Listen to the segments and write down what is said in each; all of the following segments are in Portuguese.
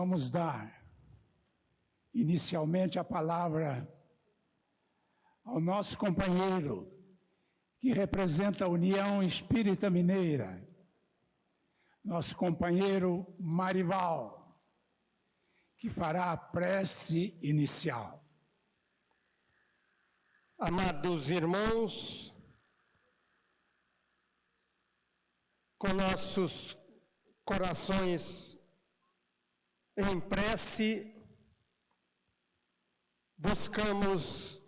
Vamos dar inicialmente a palavra ao nosso companheiro, que representa a União Espírita Mineira, nosso companheiro Marival, que fará a prece inicial. Amados irmãos, com nossos corações em prece, buscamos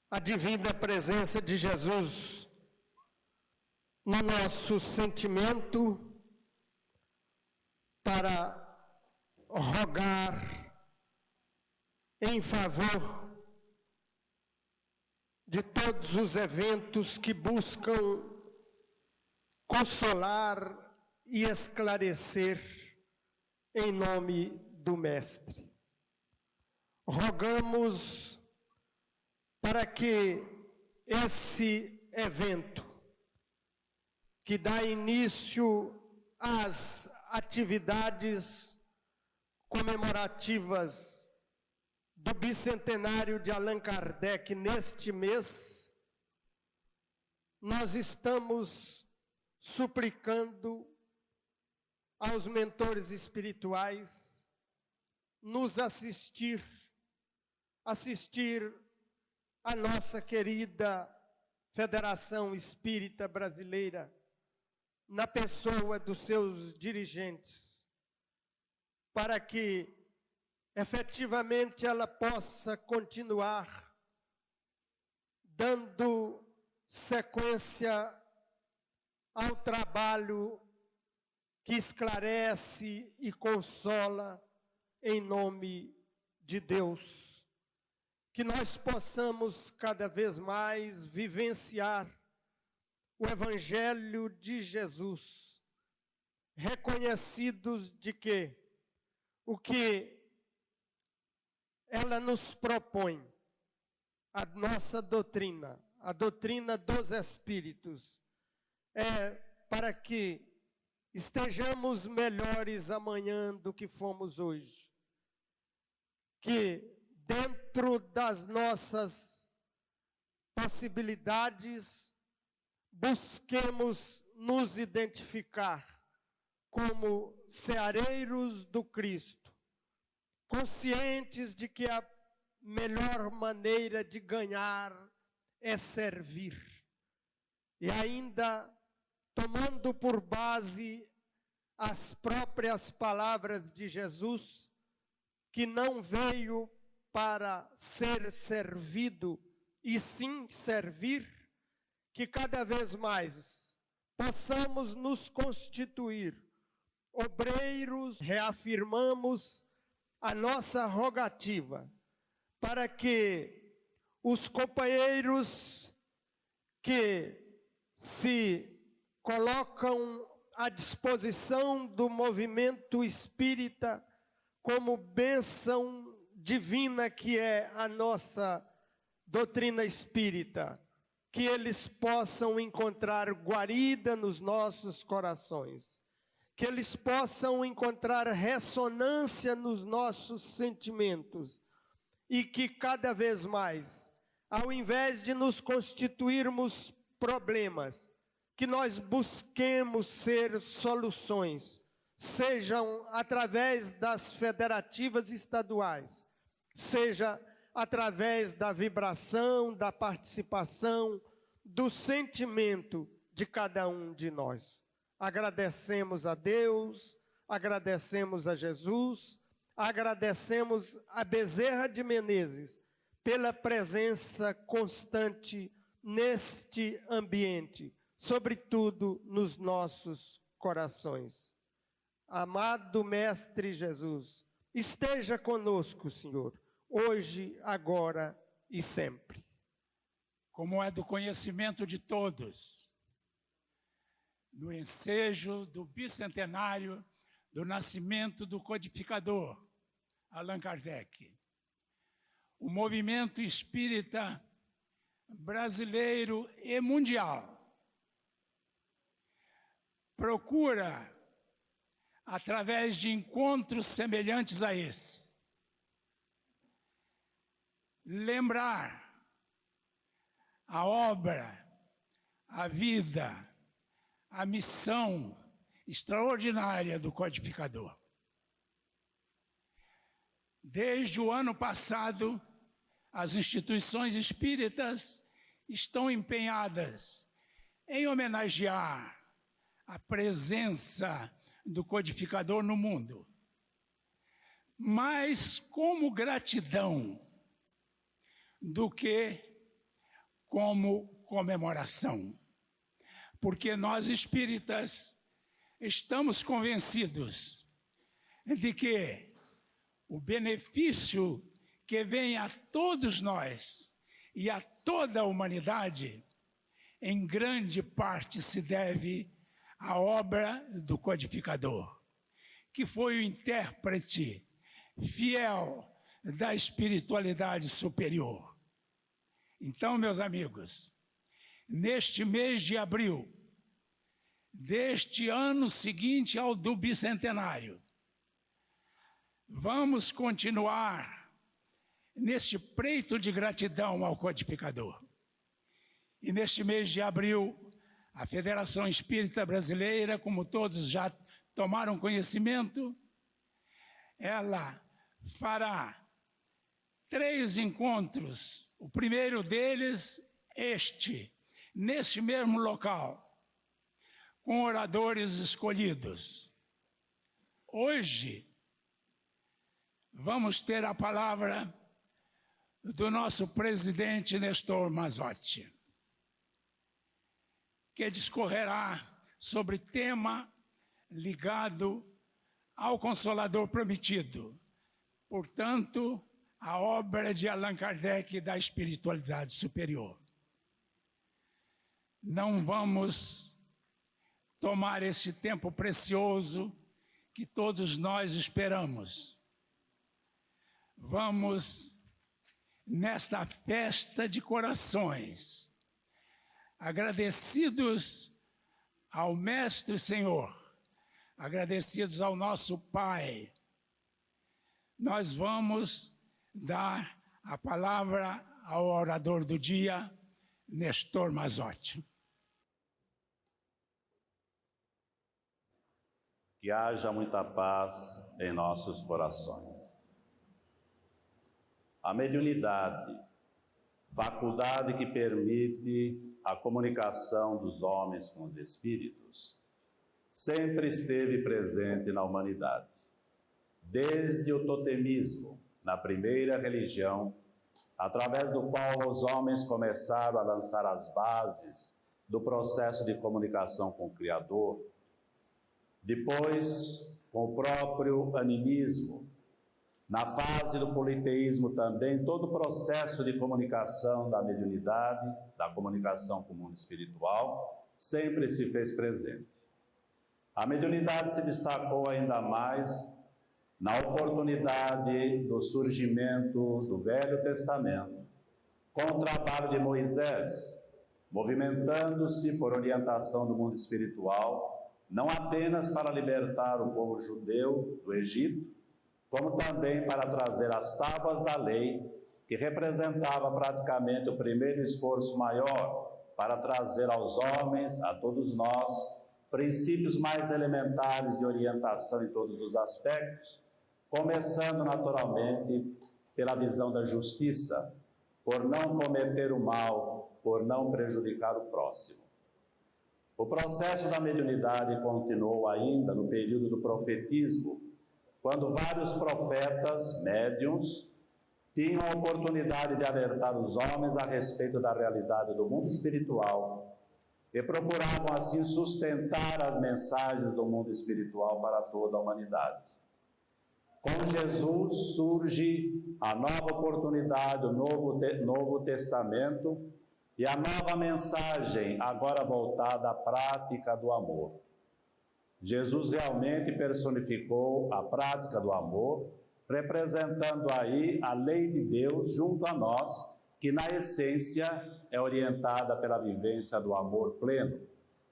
a divina presença de Jesus no nosso sentimento para rogar em favor de todos os eventos que buscam consolar e esclarecer em nome do Mestre. Rogamos para que esse evento, que dá início às atividades comemorativas do bicentenário de Allan Kardec neste mês, nós estamos suplicando aos mentores espirituais nos assistir a nossa querida Federação Espírita Brasileira, na pessoa dos seus dirigentes, para que efetivamente ela possa continuar dando sequência ao trabalho que esclarece e consola em nome de Deus. Que nós possamos cada vez mais vivenciar o Evangelho de Jesus, reconhecidos de que o que ela nos propõe, a nossa doutrina, a doutrina dos Espíritos, é para que estejamos melhores amanhã do que fomos hoje. Que dentro das nossas possibilidades, busquemos nos identificar como ceareiros do Cristo, conscientes de que a melhor maneira de ganhar é servir. E ainda tomando por base as próprias palavras de Jesus, que não veio para ser servido, e sim servir, que cada vez mais possamos nos constituir obreiros, reafirmamos a nossa rogativa, para que os companheiros que se colocam à disposição do movimento espírita como bênção divina que é a nossa doutrina espírita, que eles possam encontrar guarida nos nossos corações, que eles possam encontrar ressonância nos nossos sentimentos e que cada vez mais, ao invés de nos constituirmos problemas, que nós busquemos ser soluções, sejam através das federativas estaduais, seja através da vibração, da participação, do sentimento de cada um de nós. Agradecemos a Deus, agradecemos a Jesus, agradecemos a Bezerra de Menezes pela presença constante neste ambiente, sobretudo nos nossos corações. Amado Mestre Jesus, esteja conosco, Senhor, hoje, agora e sempre. Como é do conhecimento de todos, no ensejo do bicentenário do nascimento do codificador, Allan Kardec, o movimento espírita brasileiro e mundial procura através de encontros semelhantes a esse. Lembrar a obra, a vida, a missão extraordinária do codificador. Desde o ano passado, as instituições espíritas estão empenhadas em homenagear a presença do codificador no mundo, mas como gratidão do que como comemoração. Porque nós espíritas estamos convencidos de que o benefício que vem a todos nós e a toda a humanidade, em grande parte se deve à obra do codificador, que foi o intérprete fiel da espiritualidade superior. Então, meus amigos, neste mês de abril, deste ano seguinte ao do bicentenário, vamos continuar neste preito de gratidão ao codificador. E neste mês de abril, a Federação Espírita Brasileira, como todos já tomaram conhecimento, ela fará 3 encontros. O primeiro deles, neste mesmo local, com oradores escolhidos. Hoje, vamos ter a palavra do nosso presidente Nestor Mazotti, que discorrerá sobre tema ligado ao Consolador Prometido, portanto, a obra de Allan Kardec da espiritualidade superior. Não vamos tomar esse tempo precioso que todos nós esperamos. Vamos, nesta festa de corações, agradecidos ao Mestre Senhor, agradecidos ao nosso Pai, nós vamos dar a palavra ao orador do dia, Nestor Mazotti. Que haja muita paz em nossos corações. A mediunidade, faculdade que permite a comunicação dos homens com os espíritos, sempre esteve presente na humanidade. Desde o totemismo, na primeira religião, através do qual os homens começaram a lançar as bases do processo de comunicação com o Criador, depois, com o próprio animismo, na fase do politeísmo também, todo o processo de comunicação da mediunidade, da comunicação com o mundo espiritual, sempre se fez presente. A mediunidade se destacou ainda mais na oportunidade do surgimento do Velho Testamento, com o trabalho de Moisés, movimentando-se por orientação do mundo espiritual, não apenas para libertar o povo judeu do Egito, como também para trazer as tábuas da lei, que representava praticamente o primeiro esforço maior para trazer aos homens, a todos nós, princípios mais elementares de orientação em todos os aspectos, começando naturalmente pela visão da justiça, por não cometer o mal, por não prejudicar o próximo. O processo da mediunidade continuou ainda no período do profetismo, quando vários profetas, médiuns, tinham a oportunidade de alertar os homens a respeito da realidade do mundo espiritual e procuravam assim sustentar as mensagens do mundo espiritual para toda a humanidade. Com Jesus surge a nova oportunidade, o Novo Testamento e a nova mensagem, agora voltada à prática do amor. Jesus realmente personificou a prática do amor, representando aí a lei de Deus junto a nós, que na essência é orientada pela vivência do amor pleno.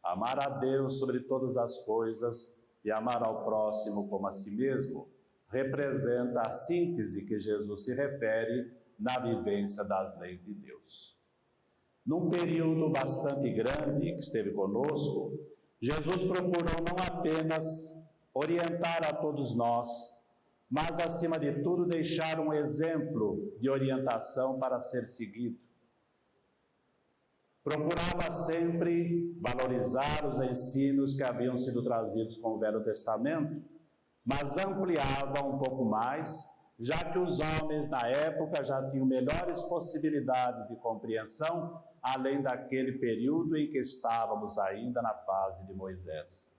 Amar a Deus sobre todas as coisas e amar ao próximo como a si mesmo, representa a síntese que Jesus se refere na vivência das leis de Deus. Num período bastante grande que esteve conosco, Jesus procurou não apenas orientar a todos nós, mas, acima de tudo, deixar um exemplo de orientação para ser seguido. Procurava sempre valorizar os ensinos que haviam sido trazidos com o Velho Testamento, mas ampliava um pouco mais, já que os homens na época já tinham melhores possibilidades de compreensão, além daquele período em que estávamos ainda na fase de Moisés.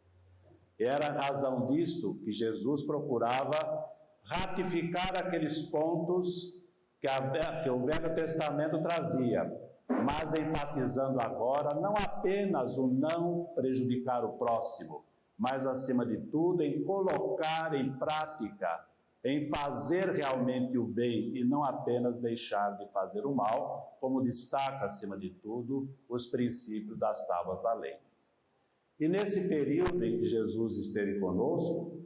Era a razão disto que Jesus procurava ratificar aqueles pontos que o Velho Testamento trazia, mas enfatizando agora não apenas o não prejudicar o próximo, mas, acima de tudo, em colocar em prática, em fazer realmente o bem e não apenas deixar de fazer o mal, como destaca, acima de tudo, os princípios das tábuas da lei. E nesse período em que Jesus esteve conosco,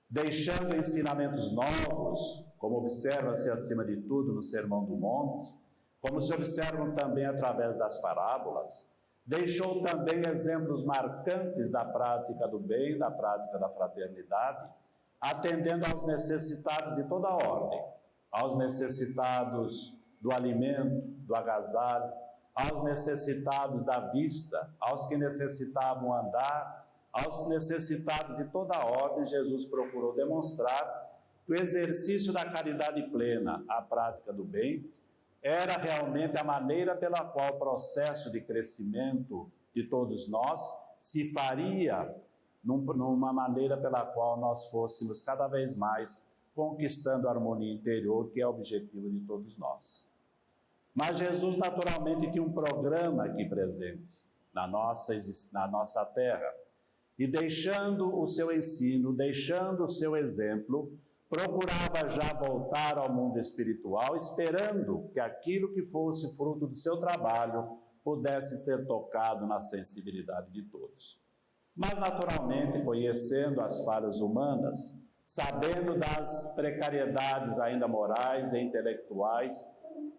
deixando ensinamentos novos, como observa-se acima de tudo no Sermão do Monte, como se observam também através das parábolas, deixou também exemplos marcantes da prática do bem, da prática da fraternidade, atendendo aos necessitados de toda a ordem, aos necessitados do alimento, do agasalho, aos necessitados da vista, aos que necessitavam andar, aos necessitados de toda a ordem. Jesus procurou demonstrar que o exercício da caridade plena, a prática do bem, era realmente a maneira pela qual o processo de crescimento de todos nós se faria numa maneira pela qual nós fôssemos cada vez mais conquistando a harmonia interior, que é o objetivo de todos nós. Mas Jesus naturalmente tinha um programa aqui presente na nossa terra, e deixando o seu ensino, deixando o seu exemplo, procurava já voltar ao mundo espiritual, esperando que aquilo que fosse fruto do seu trabalho pudesse ser tocado na sensibilidade de todos. Mas, naturalmente, conhecendo as falhas humanas, sabendo das precariedades ainda morais e intelectuais,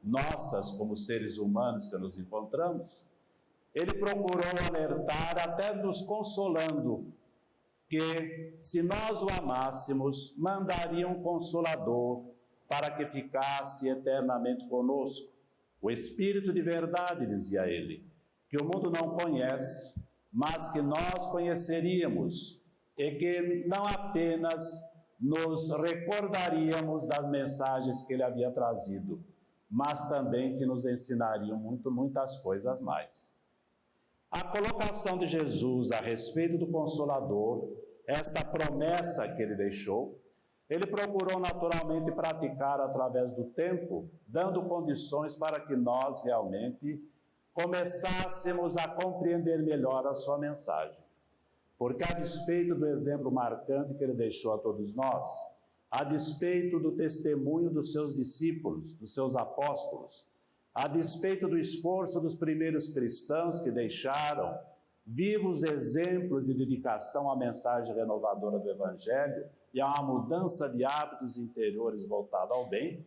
nossas como seres humanos que nos encontramos, ele procurou alertar, até nos consolando, que, se nós o amássemos, mandaria um Consolador para que ficasse eternamente conosco. O Espírito de verdade, dizia ele, que o mundo não conhece, mas que nós conheceríamos, e que não apenas nos recordaríamos das mensagens que ele havia trazido, mas também que nos ensinariam muitas coisas mais. A colocação de Jesus a respeito do Consolador, esta promessa que ele deixou, ele procurou naturalmente praticar através do tempo, dando condições para que nós realmente começássemos a compreender melhor a sua mensagem. Porque, a despeito do exemplo marcante que ele deixou a todos nós, a despeito do testemunho dos seus discípulos, dos seus apóstolos, a despeito do esforço dos primeiros cristãos que deixaram vivos exemplos de dedicação à mensagem renovadora do Evangelho e a uma mudança de hábitos interiores voltada ao bem,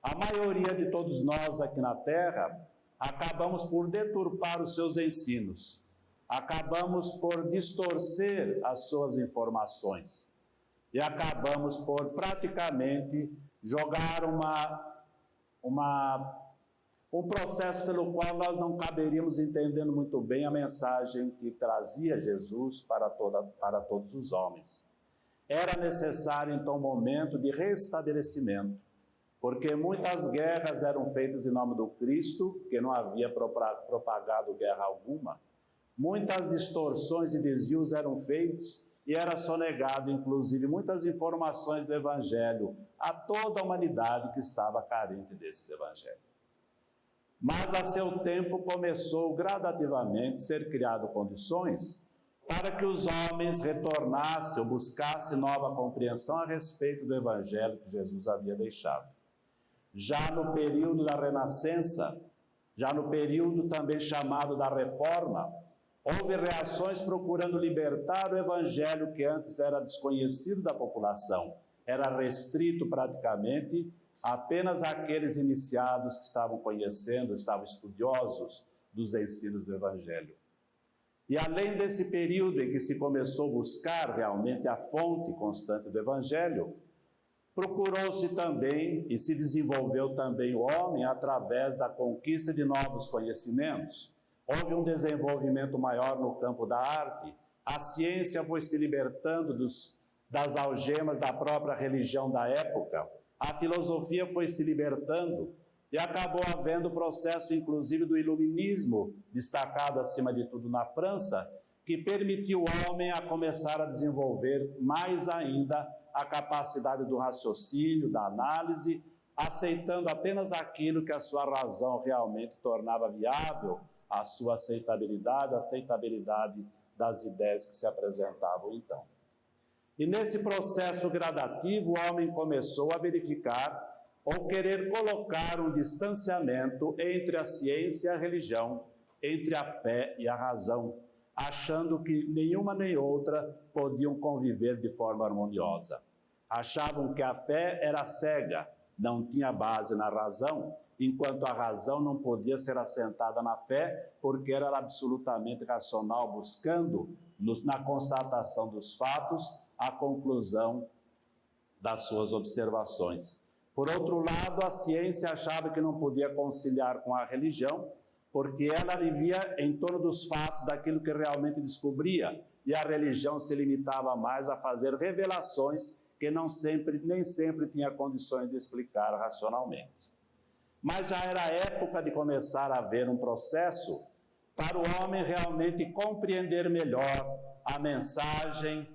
a maioria de todos nós aqui na Terra acabamos por deturpar os seus ensinos, acabamos por distorcer as suas informações e acabamos por praticamente jogar um processo pelo qual nós não caberíamos entendendo muito bem a mensagem que trazia Jesus para todos os homens. Era necessário, então, um momento de restabelecimento, porque muitas guerras eram feitas em nome do Cristo, que não havia propagado guerra alguma. Muitas distorções e desvios eram feitos e era sonegado, inclusive, muitas informações do Evangelho a toda a humanidade que estava carente desses Evangelhos. Mas, a seu tempo, começou gradativamente a ser criado condições para que os homens retornassem ou buscassem nova compreensão a respeito do Evangelho que Jesus havia deixado. Já no período da Renascença, já no período também chamado da Reforma, Houve reações procurando libertar o evangelho que antes era desconhecido da população, era restrito praticamente apenas àqueles iniciados que estavam conhecendo, estavam estudiosos dos ensinos do evangelho. E além desse período em que se começou a buscar realmente a fonte constante do evangelho, procurou-se também e se desenvolveu também o homem através da conquista de novos conhecimentos. Houve um desenvolvimento maior no campo da arte, a ciência foi se libertando das algemas da própria religião da época, a filosofia foi se libertando e acabou havendo o processo, inclusive, do iluminismo, destacado acima de tudo na França, que permitiu ao homem a começar a desenvolver mais ainda a capacidade do raciocínio, da análise, aceitando apenas aquilo que a sua razão realmente tornava viável, a sua aceitabilidade, a aceitabilidade das ideias que se apresentavam então. E nesse processo gradativo, o homem começou a verificar ou querer colocar um distanciamento entre a ciência e a religião, entre a fé e a razão, achando que nenhuma nem outra podiam conviver de forma harmoniosa. Achavam que a fé era cega, não tinha base na razão, enquanto a razão não podia ser assentada na fé, porque era absolutamente racional, buscando, na constatação dos fatos, a conclusão das suas observações. Por outro lado, a ciência achava que não podia conciliar com a religião, porque ela vivia em torno dos fatos, daquilo que realmente descobria, e a religião se limitava mais a fazer revelações que nem sempre tinha condições de explicar racionalmente. Mas já era a época de começar a haver um processo para o homem realmente compreender melhor a mensagem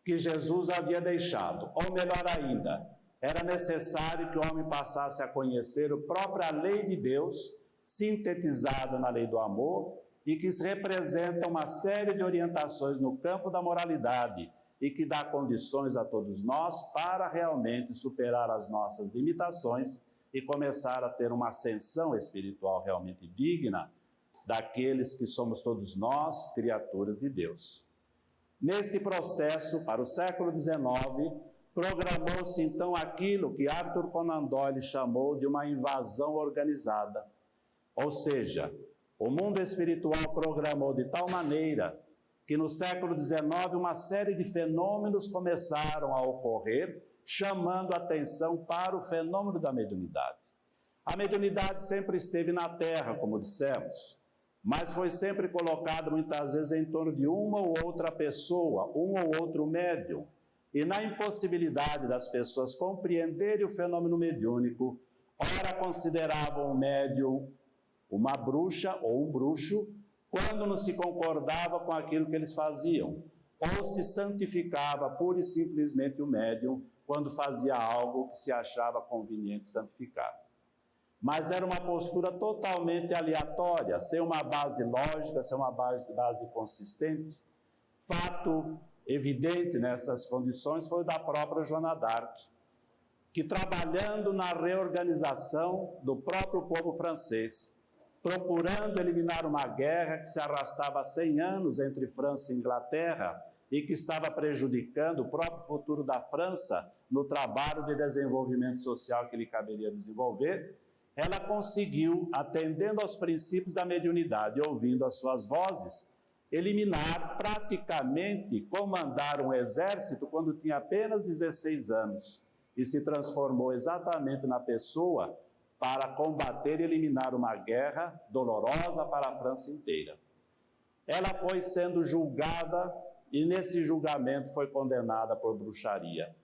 que Jesus havia deixado. Ou melhor ainda, era necessário que o homem passasse a conhecer a própria lei de Deus, sintetizada na lei do amor, e que representa uma série de orientações no campo da moralidade e que dá condições a todos nós para realmente superar as nossas limitações e começar a ter uma ascensão espiritual realmente digna daqueles que somos todos nós, criaturas de Deus. Neste processo, para o século XIX, programou-se então aquilo que Arthur Conan Doyle chamou de uma invasão organizada. Ou seja, o mundo espiritual programou de tal maneira que no século XIX uma série de fenômenos começaram a ocorrer, chamando a atenção para o fenômeno da mediunidade. A mediunidade sempre esteve na Terra, como dissemos, mas foi sempre colocada muitas vezes em torno de uma ou outra pessoa, um ou outro médium. E na impossibilidade das pessoas compreenderem o fenômeno mediúnico, ora consideravam o médium uma bruxa ou um bruxo, quando não se concordava com aquilo que eles faziam, ou se santificava pura e simplesmente o médium, quando fazia algo que se achava conveniente santificar. Mas era uma postura totalmente aleatória, sem uma base lógica, sem uma base consistente. Fato evidente nessas condições foi o da própria Joana d'Arc, que trabalhando na reorganização do próprio povo francês, procurando eliminar uma guerra que se arrastava há 100 anos entre França e Inglaterra e que estava prejudicando o próprio futuro da França no trabalho de desenvolvimento social que lhe caberia desenvolver, ela conseguiu, atendendo aos princípios da mediunidade e ouvindo as suas vozes, eliminar, praticamente comandar um exército quando tinha apenas 16 anos e se transformou exatamente na pessoa para combater e eliminar uma guerra dolorosa para a França inteira. Ela foi sendo julgada e nesse julgamento foi condenada por bruxaria.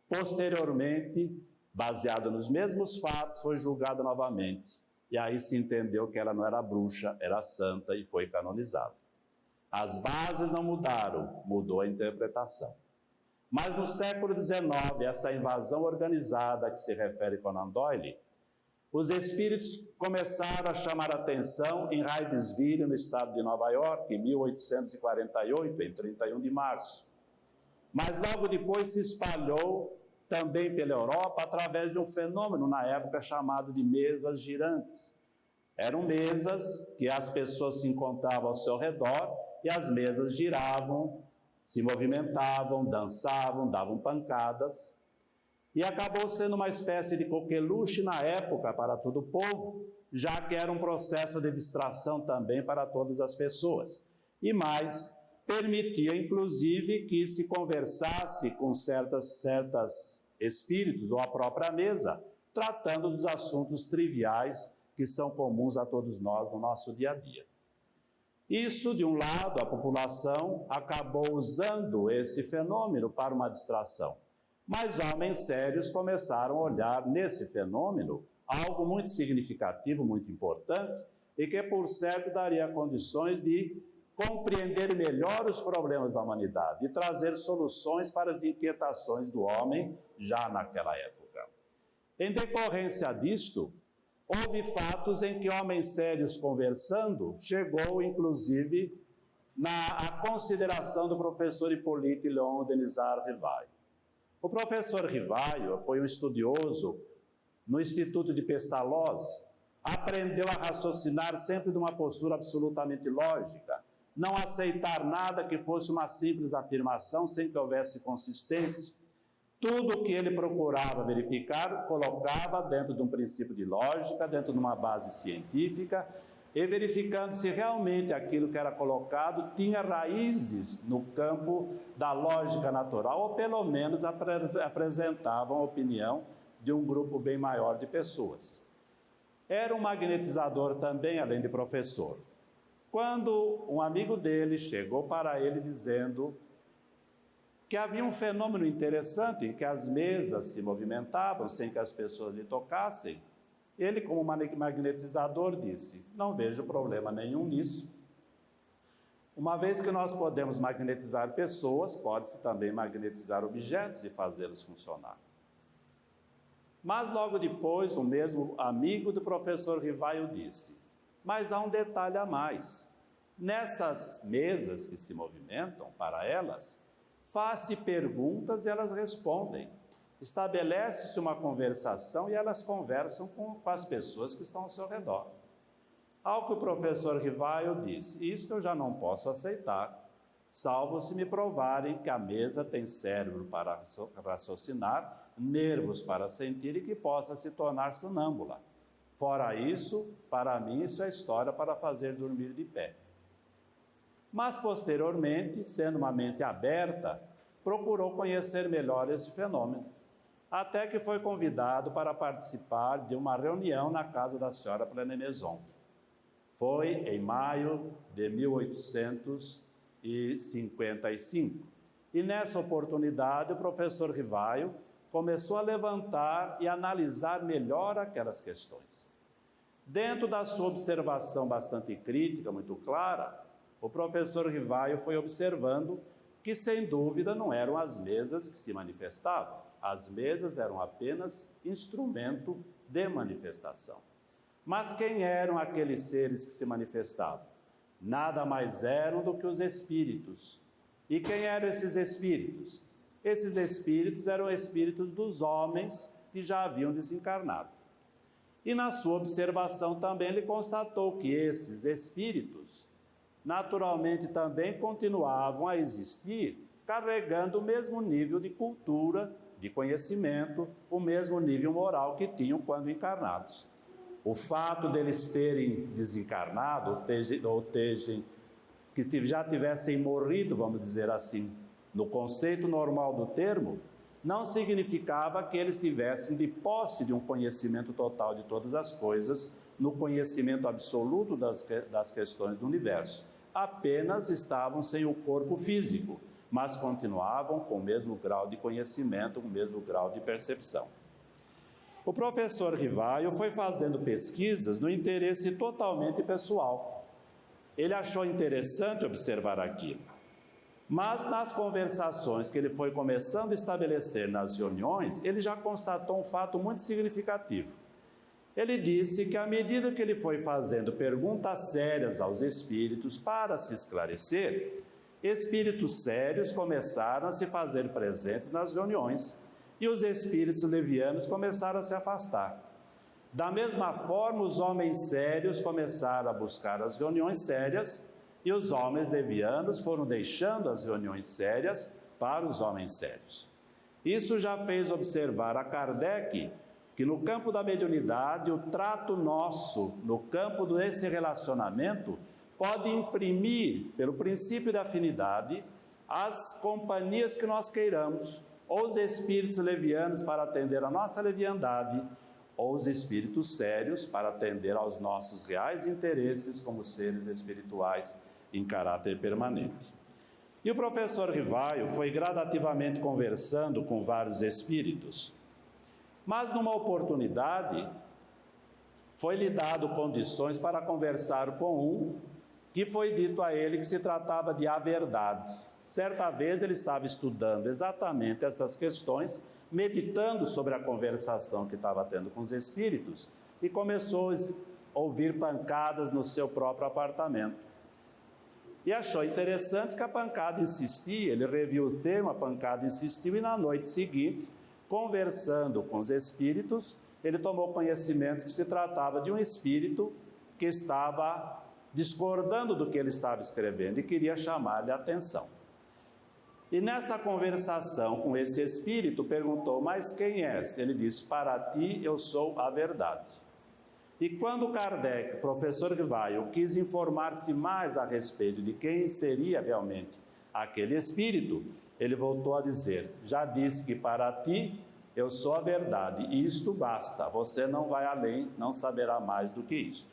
Posteriormente, baseado nos mesmos fatos, foi julgada novamente. E aí se entendeu que ela não era bruxa, era santa e foi canonizada. As bases não mudaram, mudou a interpretação. Mas no século XIX, essa invasão organizada a que se refere Conan Doyle, os espíritos começaram a chamar a atenção em Hydesville, no estado de Nova York, em 1848, em 31 de março. Mas logo depois se espalhou também pela Europa através de um fenômeno na época chamado de mesas girantes. Eram mesas que as pessoas se encontravam ao seu redor e as mesas giravam, se movimentavam, dançavam, davam pancadas, e acabou sendo uma espécie de coqueluche na época para todo o povo, já que era um processo de distração também para todas as pessoas. E mais, permitia inclusive que se conversasse com certos espíritos ou a própria mesa, tratando dos assuntos triviais que são comuns a todos nós no nosso dia a dia. Isso, de um lado, a população acabou usando esse fenômeno para uma distração. Mas homens sérios começaram a olhar nesse fenômeno algo muito significativo, muito importante, e que, por certo, daria condições de compreender melhor os problemas da humanidade e trazer soluções para as inquietações do homem já naquela época. Em decorrência disto, houve fatos em que homens sérios conversando chegou, inclusive, na consideração do professor Hippolyte Léon Denisard Rivaio. O professor Rivaio foi um estudioso no Instituto de Pestalozzi, aprendeu a raciocinar sempre de uma postura absolutamente lógica, não aceitar nada que fosse uma simples afirmação sem que houvesse consistência. Tudo o que ele procurava verificar, colocava dentro de um princípio de lógica, dentro de uma base científica, e verificando se realmente aquilo que era colocado tinha raízes no campo da lógica natural, ou pelo menos apresentavam a opinião de um grupo bem maior de pessoas. Era um magnetizador também, além de professor. Quando um amigo dele chegou para ele dizendo que havia um fenômeno interessante em que as mesas se movimentavam sem que as pessoas lhe tocassem, ele, como magnetizador, disse: não vejo problema nenhum nisso. Uma vez que nós podemos magnetizar pessoas, pode-se também magnetizar objetos e fazê-los funcionar. Mas logo depois, o mesmo amigo do professor Rivaio disse: mas há um detalhe a mais. Nessas mesas que se movimentam, para elas, faz-se perguntas e elas respondem. Estabelece-se uma conversação e elas conversam com as pessoas que estão ao seu redor. Ao que o professor Rivaio disse: isto eu já não posso aceitar, salvo se me provarem que a mesa tem cérebro para raciocinar, nervos para sentir e que possa se tornar sonâmbula. Fora isso, para mim, isso é história para fazer dormir de pé. Mas, posteriormente, sendo uma mente aberta, procurou conhecer melhor esse fenômeno, até que foi convidado para participar de uma reunião na casa da senhora Plane-Maison. Foi em maio de 1855. E nessa oportunidade, o professor Rivaio começou a levantar e analisar melhor aquelas questões. Dentro da sua observação bastante crítica, muito clara, o professor Rivaio foi observando que, sem dúvida, não eram as mesas que se manifestavam. As mesas eram apenas instrumento de manifestação. Mas quem eram aqueles seres que se manifestavam? Nada mais eram do que os espíritos. E quem eram esses espíritos? Esses espíritos eram espíritos dos homens que já haviam desencarnado. E na sua observação também ele constatou que esses espíritos naturalmente também continuavam a existir, carregando o mesmo nível de cultura, de conhecimento, o mesmo nível moral que tinham quando encarnados. O fato deles terem desencarnado, que já tivessem morrido, vamos dizer assim, no conceito normal do termo, não significava que eles tivessem de posse de um conhecimento total de todas as coisas, no conhecimento absoluto das questões do universo. Apenas estavam sem o corpo físico, mas continuavam com o mesmo grau de conhecimento, com o mesmo grau de percepção. O professor Rivaio foi fazendo pesquisas no interesse totalmente pessoal. Ele achou interessante observar aquilo. Mas nas conversações que ele foi começando a estabelecer nas reuniões, ele já constatou um fato muito significativo. Ele disse que à medida que ele foi fazendo perguntas sérias aos espíritos para se esclarecer, espíritos sérios começaram a se fazer presentes nas reuniões e os espíritos levianos começaram a se afastar. Da mesma forma, os homens sérios começaram a buscar as reuniões sérias E os homens levianos foram deixando as reuniões sérias para os homens sérios. Isso já fez observar a Kardec que no campo da mediunidade, o trato nosso, no campo desse relacionamento, pode imprimir, pelo princípio da afinidade, as companhias que nós queiramos, ou os espíritos levianos para atender a nossa leviandade, ou os espíritos sérios para atender aos nossos reais interesses como seres espirituais em caráter permanente. E o professor Rivaio foi gradativamente conversando com vários espíritos, mas numa oportunidade foi-lhe dado condições para conversar com um que foi dito a ele que se tratava de a verdade. Certa vez ele estava estudando exatamente essas questões, meditando sobre a conversação que estava tendo com os espíritos e começou a ouvir pancadas no seu próprio apartamento. E achou interessante que a pancada insistia, ele reviu o tema, a pancada insistiu e na noite seguinte, conversando com os espíritos, ele tomou conhecimento que se tratava de um espírito que estava discordando do que ele estava escrevendo e queria chamar-lhe a atenção. E nessa conversação com esse espírito, perguntou, mas quem és? Ele disse, para ti eu sou a verdade. E quando Kardec, o professor Rivaio, quis informar-se mais a respeito de quem seria realmente aquele espírito, ele voltou a dizer, já disse que para ti eu sou a verdade, e isto basta, você não vai além, não saberá mais do que isto.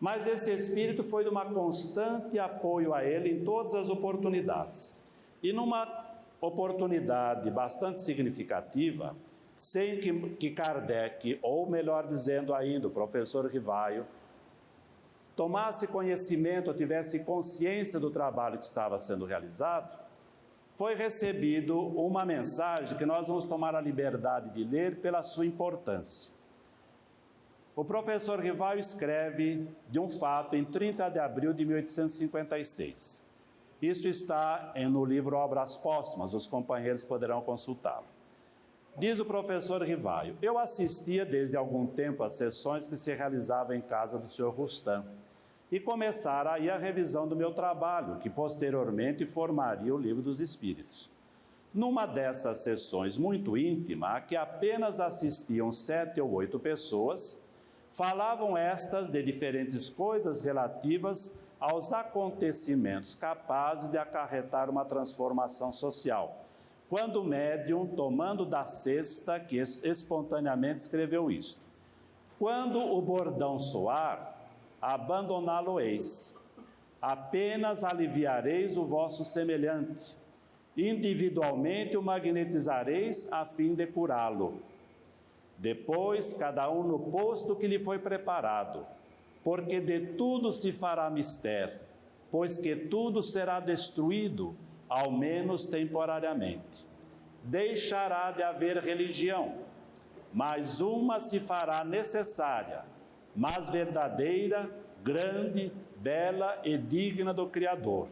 Mas esse espírito foi de uma constante apoio a ele em todas as oportunidades. E numa oportunidade bastante significativa, sem que Kardec, ou melhor dizendo ainda, o professor Rivaio, tomasse conhecimento ou tivesse consciência do trabalho que estava sendo realizado, foi recebido uma mensagem que nós vamos tomar a liberdade de ler pela sua importância. O professor Rivaio escreve de um fato em 30 de abril de 1856. Isso está no livro Obras Póstumas, os companheiros poderão consultá-lo. Diz o professor Rivaio, eu assistia desde algum tempo às sessões que se realizavam em casa do Sr. Rustam e começara aí a revisão do meu trabalho, que posteriormente formaria o Livro dos Espíritos. Numa dessas sessões muito íntima, a que apenas assistiam 7 ou 8 pessoas, falavam estas de diferentes coisas relativas aos acontecimentos capazes de acarretar uma transformação social, quando o médium, tomando da cesta, que espontaneamente escreveu isto, quando o bordão soar, abandoná-lo-eis, apenas aliviareis o vosso semelhante, individualmente o magnetizareis a fim de curá-lo. Depois, cada um no posto que lhe foi preparado, porque de tudo se fará mister, pois que tudo será destruído, ao menos temporariamente. Deixará de haver religião, mas uma se fará necessária, mas verdadeira, grande, bela e digna do Criador.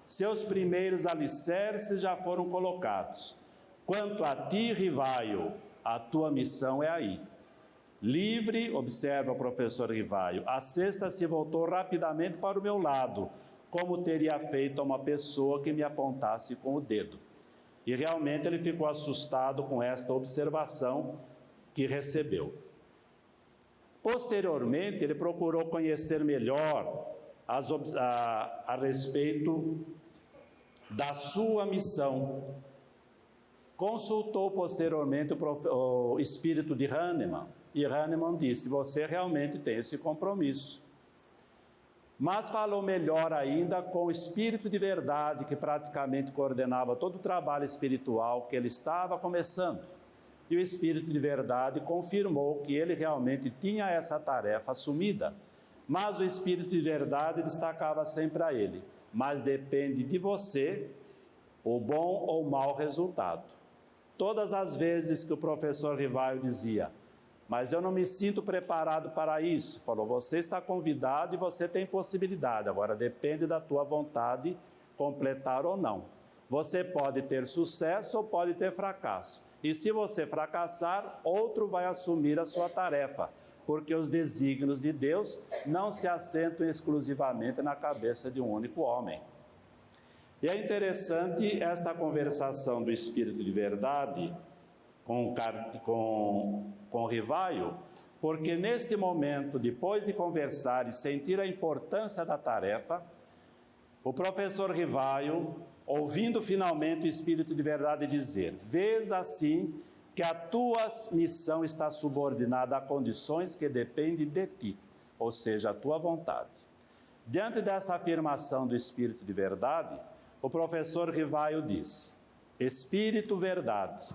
Seus primeiros alicerces já foram colocados. Quanto a ti, Rivaio, a tua missão é aí. Livre, observa o professor Rivaio, a cesta se voltou rapidamente para o meu lado, como teria feito a uma pessoa que me apontasse com o dedo. E realmente ele ficou assustado com esta observação que recebeu. Posteriormente, ele procurou conhecer melhor a respeito da sua missão. Consultou posteriormente o espírito de Hahnemann, e Hahnemann disse, você realmente tem esse compromisso. Mas falou melhor ainda com o espírito de verdade, que praticamente coordenava todo o trabalho espiritual que ele estava começando. E o espírito de verdade confirmou que ele realmente tinha essa tarefa assumida. Mas o espírito de verdade destacava sempre a ele, mas depende de você o bom ou mau resultado. Todas as vezes que o professor Rivaio dizia, mas eu não me sinto preparado para isso, falou, você está convidado e você tem possibilidade, agora depende da tua vontade completar ou não. Você pode ter sucesso ou pode ter fracasso. E se você fracassar, outro vai assumir a sua tarefa. porque os desígnios de Deus não se assentam exclusivamente na cabeça de um único homem. E é interessante esta conversação do Espírito de Verdade com Rivaio, porque neste momento, depois de conversar e sentir a importância da tarefa, o professor Rivaio, ouvindo finalmente o Espírito de Verdade dizer: vês assim que a tua missão está subordinada a condições que dependem de ti, ou seja, a tua vontade. Diante dessa afirmação do Espírito de Verdade, o professor Rivaio diz: Espírito Verdade,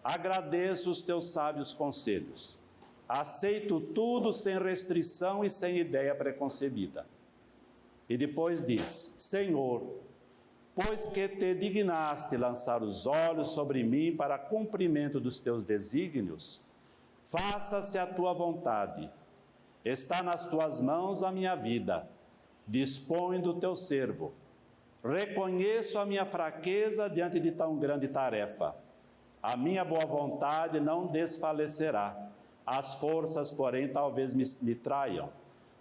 agradeço os teus sábios conselhos, aceito tudo sem restrição e sem ideia preconcebida. E depois diz: Senhor, pois que te dignaste lançar os olhos sobre mim para cumprimento dos teus desígnios, faça-se a tua vontade. Está nas tuas mãos a minha vida. Dispõe do teu servo. Reconheço a minha fraqueza diante de tão grande tarefa. A minha boa vontade não desfalecerá. As forças, porém, talvez me traiam.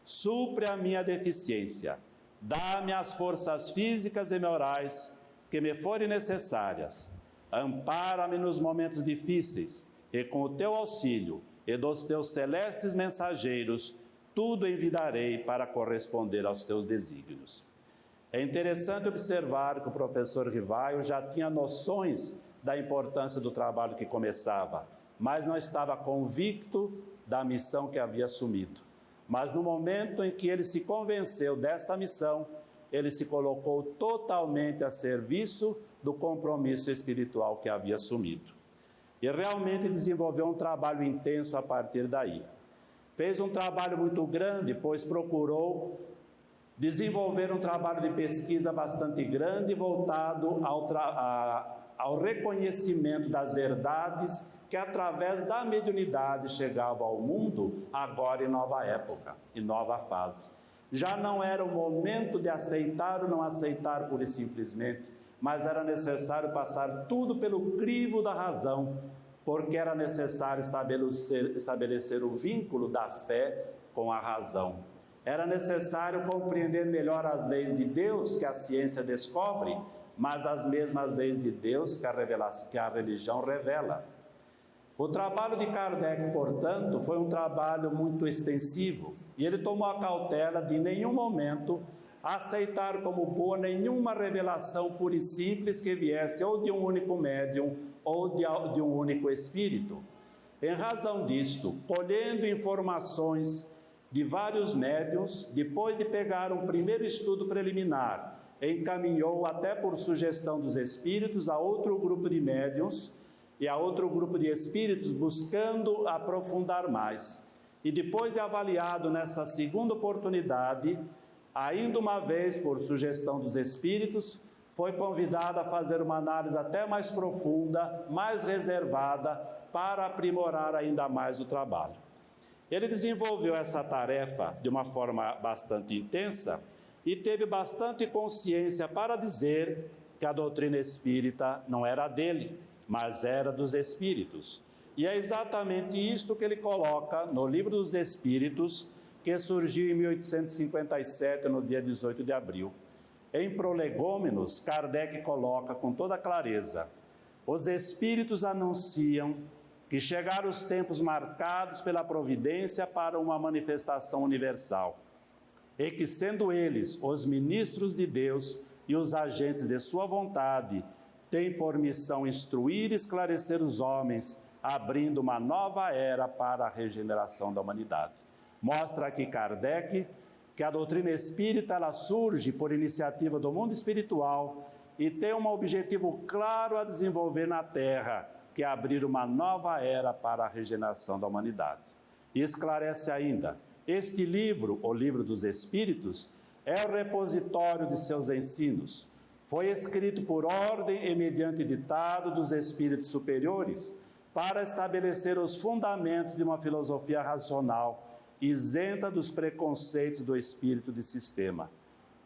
Supre a minha deficiência. Dá-me as forças físicas e morais que me forem necessárias. Ampara-me nos momentos difíceis, e com o teu auxílio e dos teus celestes mensageiros, tudo envidarei para corresponder aos teus desígnios. É interessante observar que o professor Rivaio já tinha noções da importância do trabalho que começava, mas não estava convicto da missão que havia assumido. Mas no momento em que ele se convenceu desta missão, ele se colocou totalmente a serviço do compromisso espiritual que havia assumido. E realmente desenvolveu um trabalho intenso a partir daí. Fez um trabalho muito grande, pois procurou desenvolver um trabalho de pesquisa bastante grande, voltado ao reconhecimento das verdades que através da mediunidade chegava ao mundo agora em nova época, em nova fase. Já não era o momento de aceitar ou não aceitar pura e simplesmente, mas era necessário passar tudo pelo crivo da razão, porque era necessário estabelecer o vínculo da fé com a razão. Era necessário compreender melhor as leis de Deus que a ciência descobre, mas as mesmas leis de Deus que a religião revela. O trabalho de Kardec, portanto, foi um trabalho muito extensivo, e ele tomou a cautela de, em nenhum momento, aceitar como boa nenhuma revelação pura e simples que viesse ou de um único médium ou de um único espírito. Em razão disto, colhendo informações de vários médiuns, depois de pegar um primeiro estudo preliminar, encaminhou até por sugestão dos espíritos a outro grupo de médiuns e a outro grupo de espíritos buscando aprofundar mais. E depois de avaliado nessa segunda oportunidade, ainda uma vez por sugestão dos espíritos, foi convidado a fazer uma análise até mais profunda, mais reservada, para aprimorar ainda mais o trabalho. Ele desenvolveu essa tarefa de uma forma bastante intensa e teve bastante consciência para dizer que a doutrina espírita não era dele, mas era dos espíritos. E é exatamente isto que ele coloca no Livro dos Espíritos, que surgiu em 1857, no dia 18 de abril. Em Prolegômenos, Kardec coloca com toda clareza: os espíritos anunciam que chegaram os tempos marcados pela providência para uma manifestação universal, e que, sendo eles os ministros de Deus e os agentes de sua vontade, têm por missão instruir e esclarecer os homens, abrindo uma nova era para a regeneração da humanidade. Mostra aqui Kardec que a doutrina espírita ela surge por iniciativa do mundo espiritual e tem um objetivo claro a desenvolver na Terra, que é abrir uma nova era para a regeneração da humanidade. E esclarece ainda: este livro, o Livro dos Espíritos, é o repositório de seus ensinos. Foi escrito por ordem e mediante ditado dos espíritos superiores para estabelecer os fundamentos de uma filosofia racional, isenta dos preconceitos do espírito de sistema.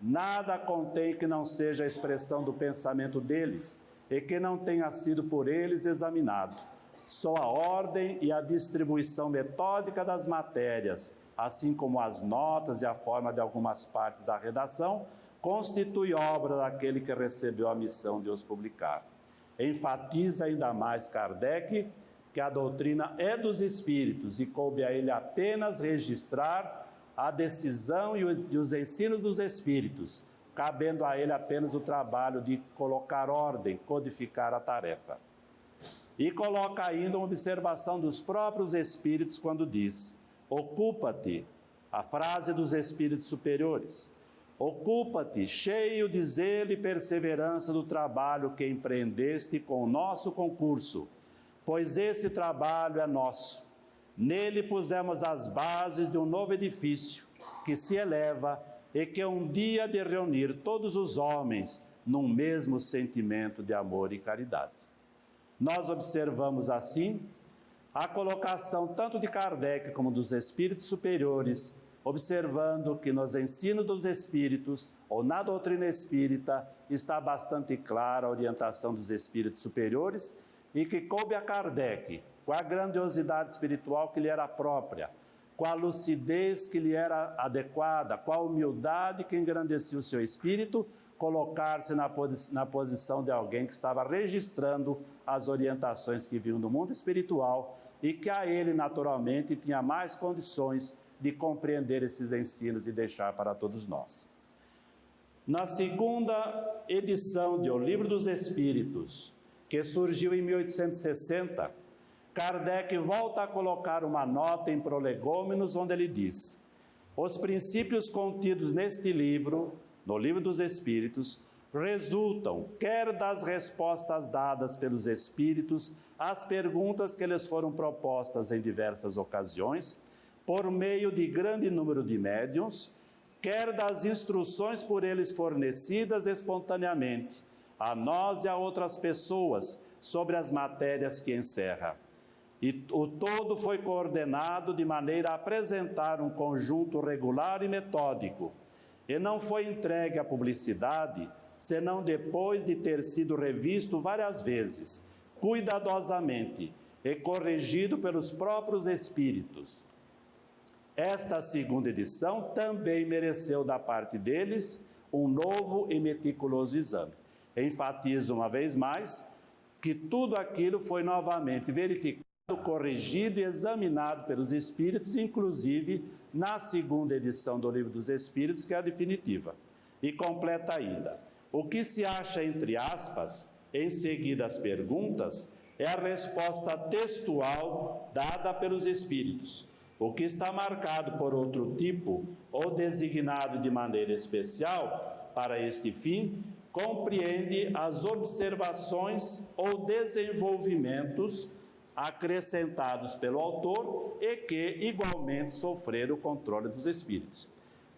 Nada contém que não seja a expressão do pensamento deles e que não tenha sido por eles examinado. só a ordem e a distribuição metódica das matérias, assim como as notas e a forma de algumas partes da redação, constitui obra daquele que recebeu a missão de os publicar. Enfatiza ainda mais Kardec que a doutrina é dos espíritos e coube a ele apenas registrar a decisão e os ensinos dos espíritos, cabendo a ele apenas o trabalho de colocar ordem, codificar a tarefa. E coloca ainda uma observação dos próprios espíritos quando diz: ocupa-te, a frase dos espíritos superiores, ocupa-te, cheio de zelo e perseverança do trabalho que empreendeste com o nosso concurso, pois esse trabalho é nosso. Nele pusemos as bases de um novo edifício que se eleva e que um dia há de reunir todos os homens num mesmo sentimento de amor e caridade. Nós observamos assim a colocação tanto de Kardec como dos espíritos superiores, observando que nos ensinos dos espíritos, ou na doutrina espírita, está bastante clara a orientação dos espíritos superiores e que coube a Kardec, com a grandiosidade espiritual que lhe era própria, com a lucidez que lhe era adequada, com a humildade que engrandecia o seu espírito, colocar-se na posição de alguém que estava registrando as orientações que vinham do mundo espiritual e que a ele, naturalmente, tinha mais condições de compreender esses ensinos e deixar para todos nós. Na segunda edição de O Livro dos Espíritos, que surgiu em 1860, Kardec volta a colocar uma nota em Prolegômenos, onde ele diz: os princípios contidos neste livro, no Livro dos Espíritos, resultam quer das respostas dadas pelos Espíritos às perguntas que lhes foram propostas em diversas ocasiões, por meio de grande número de médiuns, quer das instruções por eles fornecidas espontaneamente, a nós e a outras pessoas, sobre as matérias que encerra. E o todo foi coordenado de maneira a apresentar um conjunto regular e metódico, e não foi entregue à publicidade, senão depois de ter sido revisto várias vezes, cuidadosamente, e corrigido pelos próprios espíritos. Esta segunda edição também mereceu da parte deles um novo e meticuloso exame. Enfatizo uma vez mais que tudo aquilo foi novamente verificado, corrigido e examinado pelos espíritos, inclusive na segunda edição do Livro dos Espíritos, que é a definitiva. E completa ainda: o que se acha entre aspas, em seguida às perguntas, é a resposta textual dada pelos espíritos. O que está marcado por outro tipo ou designado de maneira especial para este fim, compreende as observações ou desenvolvimentos acrescentados pelo autor e que igualmente sofreram o controle dos espíritos.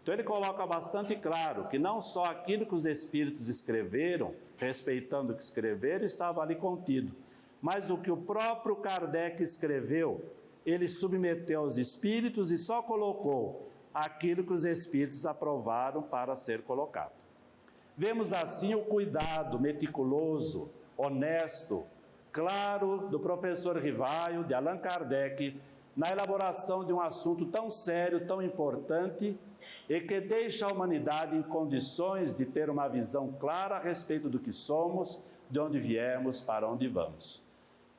Então ele coloca bastante claro que não só aquilo que os espíritos escreveram, respeitando o que escreveram, estava ali contido, mas o que o próprio Kardec escreveu, ele submeteu aos espíritos e só colocou aquilo que os espíritos aprovaram para ser colocado. Vemos assim o cuidado meticuloso, honesto, claro do professor Rivaio, de Allan Kardec, na elaboração de um assunto tão sério, tão importante, e que deixa a humanidade em condições de ter uma visão clara a respeito do que somos, de onde viemos, para onde vamos.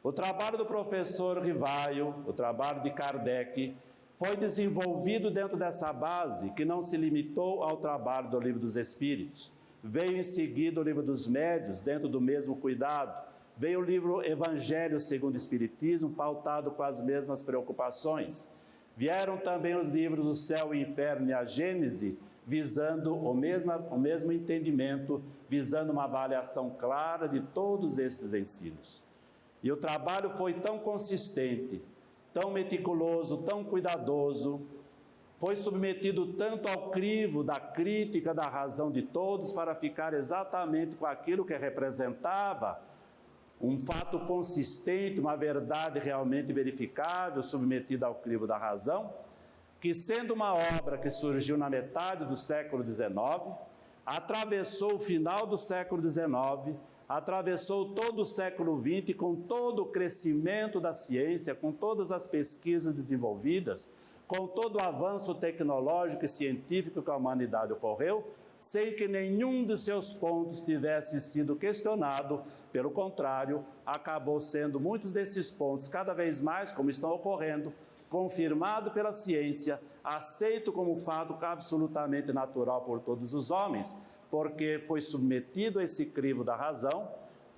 O trabalho do professor Rivaio, o trabalho de Kardec, foi desenvolvido dentro dessa base que não se limitou ao trabalho do Livro dos Espíritos. Veio em seguida o Livro dos Médiuns, dentro do mesmo cuidado. Veio o livro Evangelho segundo o Espiritismo, pautado com as mesmas preocupações. Vieram também os livros O Céu, o Inferno e a Gênese, visando o mesmo entendimento, visando uma avaliação clara de todos esses ensinos. E o trabalho foi tão consistente, tão meticuloso, tão cuidadoso, foi submetido tanto ao crivo da crítica da razão de todos para ficar exatamente com aquilo que representava um fato consistente, uma verdade realmente verificável, submetida ao crivo da razão, que sendo uma obra que surgiu na metade do século XIX, atravessou o final do século XIX, atravessou todo o século XX com todo o crescimento da ciência, com todas as pesquisas desenvolvidas, com todo o avanço tecnológico e científico que a humanidade ocorreu, sem que nenhum dos seus pontos tivesse sido questionado. Pelo contrário, acabou sendo muitos desses pontos, cada vez mais, como estão ocorrendo, confirmado pela ciência, aceito como fato absolutamente natural por todos os homens, porque foi submetido a esse crivo da razão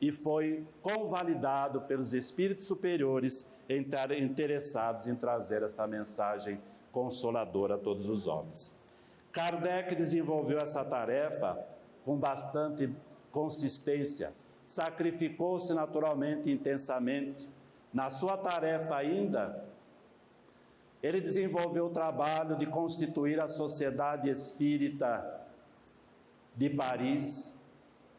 e foi convalidado pelos espíritos superiores interessados em trazer esta mensagem consoladora a todos os homens. Kardec desenvolveu essa tarefa com bastante consistência, sacrificou-se naturalmente e intensamente. Na sua tarefa ainda, ele desenvolveu o trabalho de constituir a Sociedade Espírita de Paris,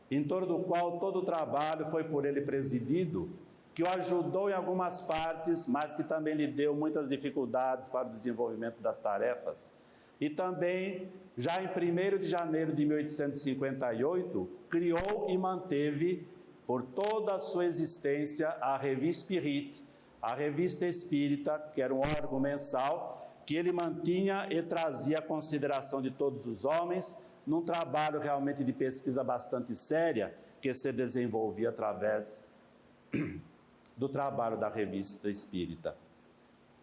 em torno do qual todo o trabalho foi por ele presidido, que o ajudou em algumas partes, mas que também lhe deu muitas dificuldades para o desenvolvimento das tarefas. E também, já em 1º de janeiro de 1858, criou e manteve, por toda a sua existência, a Revue Spirite, a Revista Espírita, que era um órgão mensal, que ele mantinha e trazia a consideração de todos os homens, num trabalho realmente de pesquisa bastante séria, que se desenvolvia através do trabalho da Revista Espírita.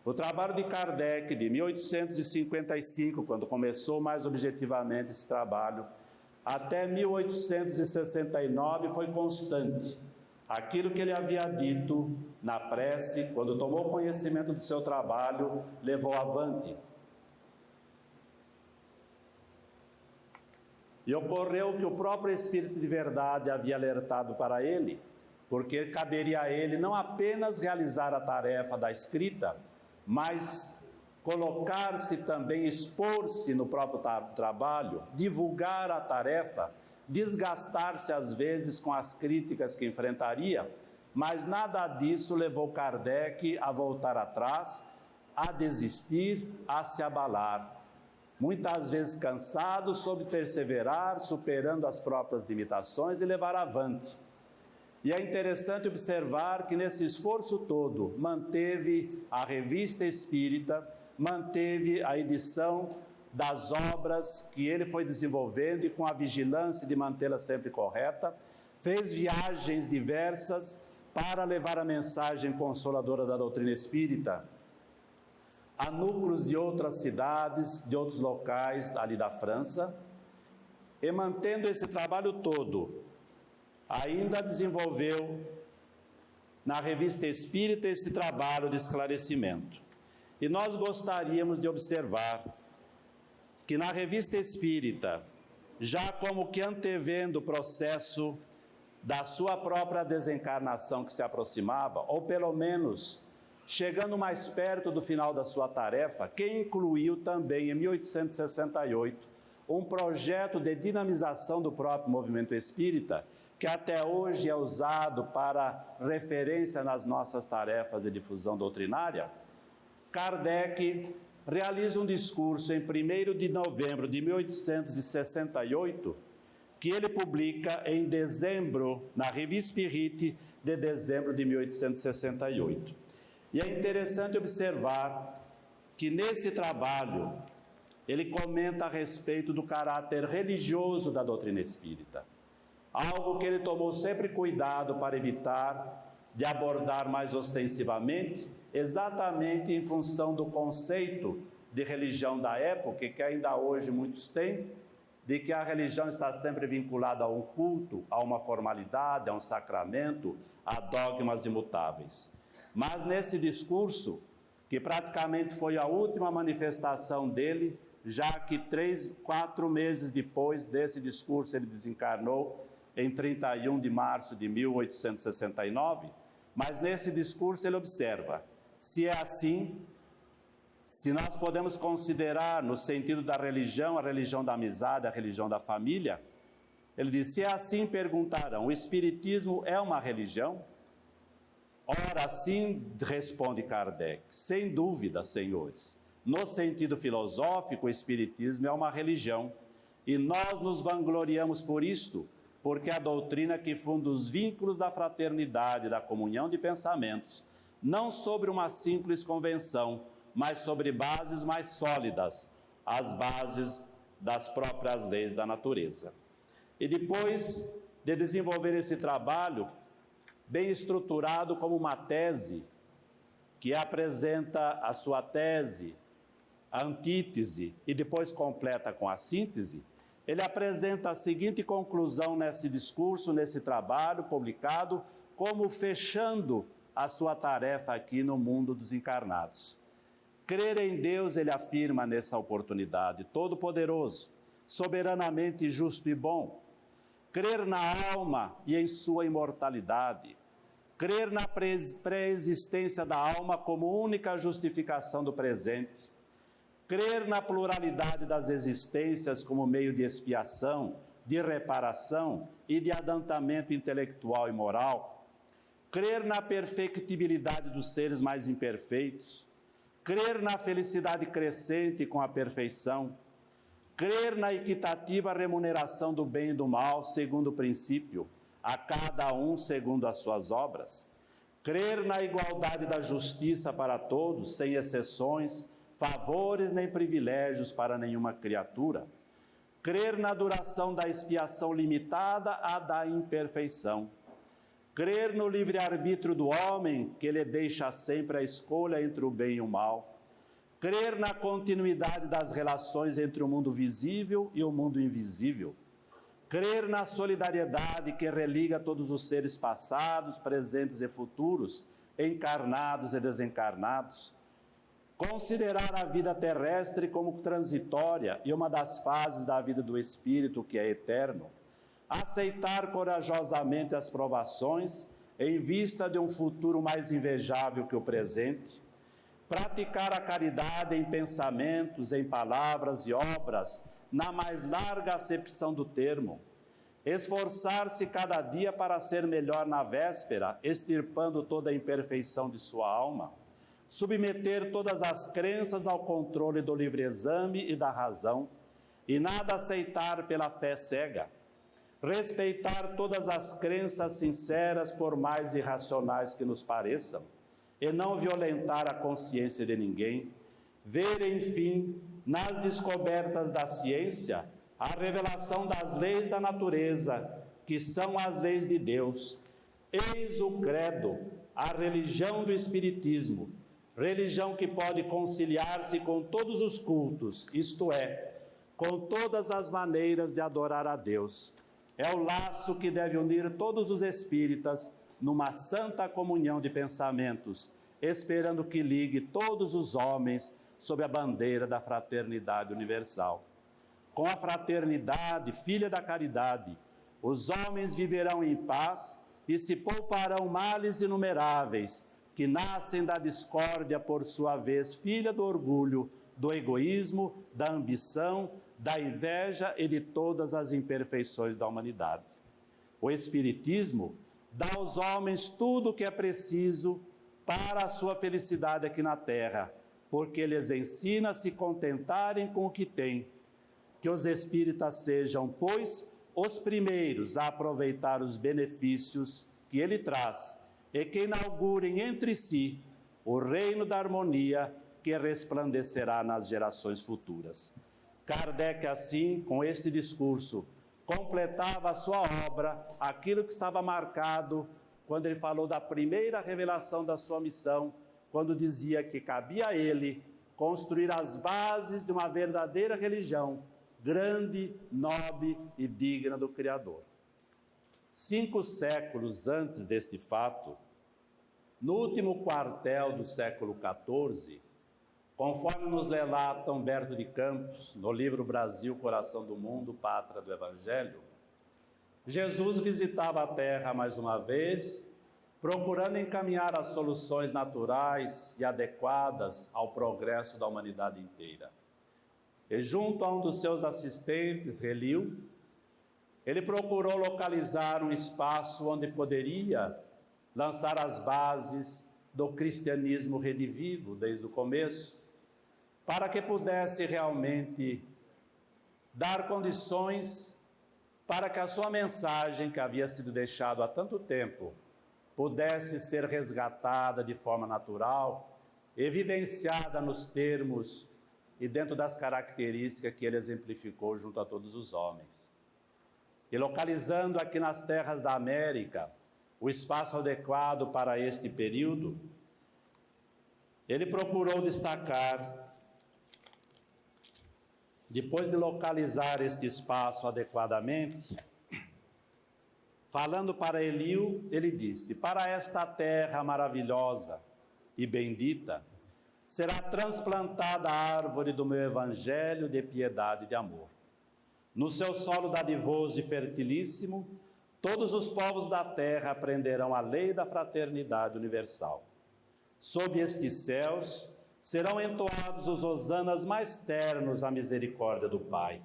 O trabalho de Kardec, de 1855, quando começou mais objetivamente esse trabalho, até 1869 foi constante. Aquilo que ele havia dito na prece, quando tomou conhecimento do seu trabalho, levou avante. E ocorreu que o próprio Espírito de Verdade havia alertado para ele, porque caberia a ele não apenas realizar a tarefa da escrita, mas colocar-se também, expor-se no próprio trabalho, divulgar a tarefa, desgastar-se às vezes com as críticas que enfrentaria, mas nada disso levou Kardec a voltar atrás, a desistir, a se abalar. Muitas vezes cansado, soube perseverar, superando as próprias limitações e levar avante. E é interessante observar que nesse esforço todo manteve a Revista Espírita, manteve a edição das obras que ele foi desenvolvendo e com a vigilância de mantê-la sempre correta, fez viagens diversas para levar a mensagem consoladora da doutrina espírita a núcleos de outras cidades, de outros locais ali da França, e mantendo esse trabalho todo, ainda desenvolveu na Revista Espírita esse trabalho de esclarecimento. E nós gostaríamos de observar que na Revista Espírita, já como que antevendo o processo da sua própria desencarnação que se aproximava, ou pelo menos chegando mais perto do final da sua tarefa, que incluiu também, em 1868, um projeto de dinamização do próprio movimento espírita, que até hoje é usado para referência nas nossas tarefas de difusão doutrinária. Kardec realiza um discurso em 1º de novembro de 1868, que ele publica em dezembro, na Revue Spirite, de dezembro de 1868. E é interessante observar que nesse trabalho ele comenta a respeito do caráter religioso da doutrina espírita, algo que ele tomou sempre cuidado para evitar de abordar mais ostensivamente, exatamente em função do conceito de religião da época, que ainda hoje muitos têm, de que a religião está sempre vinculada a um culto, a uma formalidade, a um sacramento, a dogmas imutáveis. Mas nesse discurso, que praticamente foi a última manifestação dele, já que 4 meses depois desse discurso ele desencarnou, em 31 de março de 1869, mas nesse discurso ele observa, se é assim, se nós podemos considerar no sentido da religião, a religião da amizade, a religião da família, ele diz, se é assim, perguntarão, o Espiritismo é uma religião? Ora, sim, responde Kardec, sem dúvida, senhores. No sentido filosófico, o Espiritismo é uma religião, e nós nos vangloriamos por isto, porque a doutrina que funda os vínculos da fraternidade e da comunhão de pensamentos, não sobre uma simples convenção, mas sobre bases mais sólidas, as bases das próprias leis da natureza. E depois de desenvolver esse trabalho, bem estruturado como uma tese, que apresenta a sua tese, a antítese, e depois completa com a síntese, ele apresenta a seguinte conclusão nesse discurso, nesse trabalho publicado, como fechando a sua tarefa aqui no mundo dos encarnados. Crer em Deus, ele afirma nessa oportunidade, todo-poderoso, soberanamente justo e bom. Crer na alma e em sua imortalidade. Crer na pré-existência da alma como única justificação do presente. Crer na pluralidade das existências como meio de expiação, de reparação e de adiantamento intelectual e moral. Crer na perfectibilidade dos seres mais imperfeitos. Crer na felicidade crescente com a perfeição. Crer na equitativa remuneração do bem e do mal, segundo o princípio, a cada um segundo as suas obras. Crer na igualdade da justiça para todos, sem exceções, favores nem privilégios para nenhuma criatura. Crer na duração da expiação limitada à da imperfeição. Crer no livre-arbítrio do homem, que lhe deixa sempre a escolha entre o bem e o mal. Crer na continuidade das relações entre o mundo visível e o mundo invisível. Crer na solidariedade que religa todos os seres passados, presentes e futuros, encarnados e desencarnados. Considerar a vida terrestre como transitória e uma das fases da vida do espírito que é eterno. Aceitar corajosamente as provações em vista de um futuro mais invejável que o presente. Praticar a caridade em pensamentos, em palavras e obras, na mais larga acepção do termo. Esforçar-se cada dia para ser melhor na véspera, extirpando toda a imperfeição de sua alma. Submeter todas as crenças ao controle do livre exame e da razão, e nada aceitar pela fé cega. Respeitar todas as crenças sinceras, por mais irracionais que nos pareçam, e não violentar a consciência de ninguém. Ver, enfim, nas descobertas da ciência, a revelação das leis da natureza, que são as leis de Deus. Eis o credo, a religião do Espiritismo, religião que pode conciliar-se com todos os cultos, isto é, com todas as maneiras de adorar a Deus. É o laço que deve unir todos os espíritas numa santa comunhão de pensamentos, esperando que ligue todos os homens sob a bandeira da fraternidade universal. Com a fraternidade, filha da caridade, os homens viverão em paz e se pouparão males inumeráveis, que nascem da discórdia, por sua vez, filha do orgulho, do egoísmo, da ambição, da inveja e de todas as imperfeições da humanidade. O Espiritismo dá aos homens tudo o que é preciso para a sua felicidade aqui na terra, porque lhes ensina a se contentarem com o que têm. Que os espíritas sejam, pois, os primeiros a aproveitar os benefícios que ele traz e que inaugurem entre si o reino da harmonia que resplandecerá nas gerações futuras. Kardec, assim, com este discurso, completava a sua obra, aquilo que estava marcado quando ele falou da primeira revelação da sua missão, quando dizia que cabia a ele construir as bases de uma verdadeira religião, grande, nobre e digna do Criador. 5 séculos antes deste fato, no último quartel do século XIV, conforme nos relata Humberto de Campos, no livro Brasil, Coração do Mundo, Pátria do Evangelho, Jesus visitava a Terra mais uma vez, procurando encaminhar as soluções naturais e adequadas ao progresso da humanidade inteira. E junto a um dos seus assistentes, Relil, ele procurou localizar um espaço onde poderia lançar as bases do cristianismo redivivo desde o começo, para que pudesse realmente dar condições para que a sua mensagem, que havia sido deixada há tanto tempo, pudesse ser resgatada de forma natural, evidenciada nos termos e dentro das características que ele exemplificou junto a todos os homens. E localizando aqui nas terras da América o espaço adequado para este período, ele procurou destacar, depois de localizar este espaço adequadamente, falando para Eliú, ele disse: para esta terra maravilhosa e bendita, será transplantada a árvore do meu evangelho de piedade e de amor. No seu solo dadivoso e fertilíssimo, todos os povos da terra aprenderão a lei da fraternidade universal. Sob estes céus serão entoados os hosanas mais ternos à misericórdia do Pai.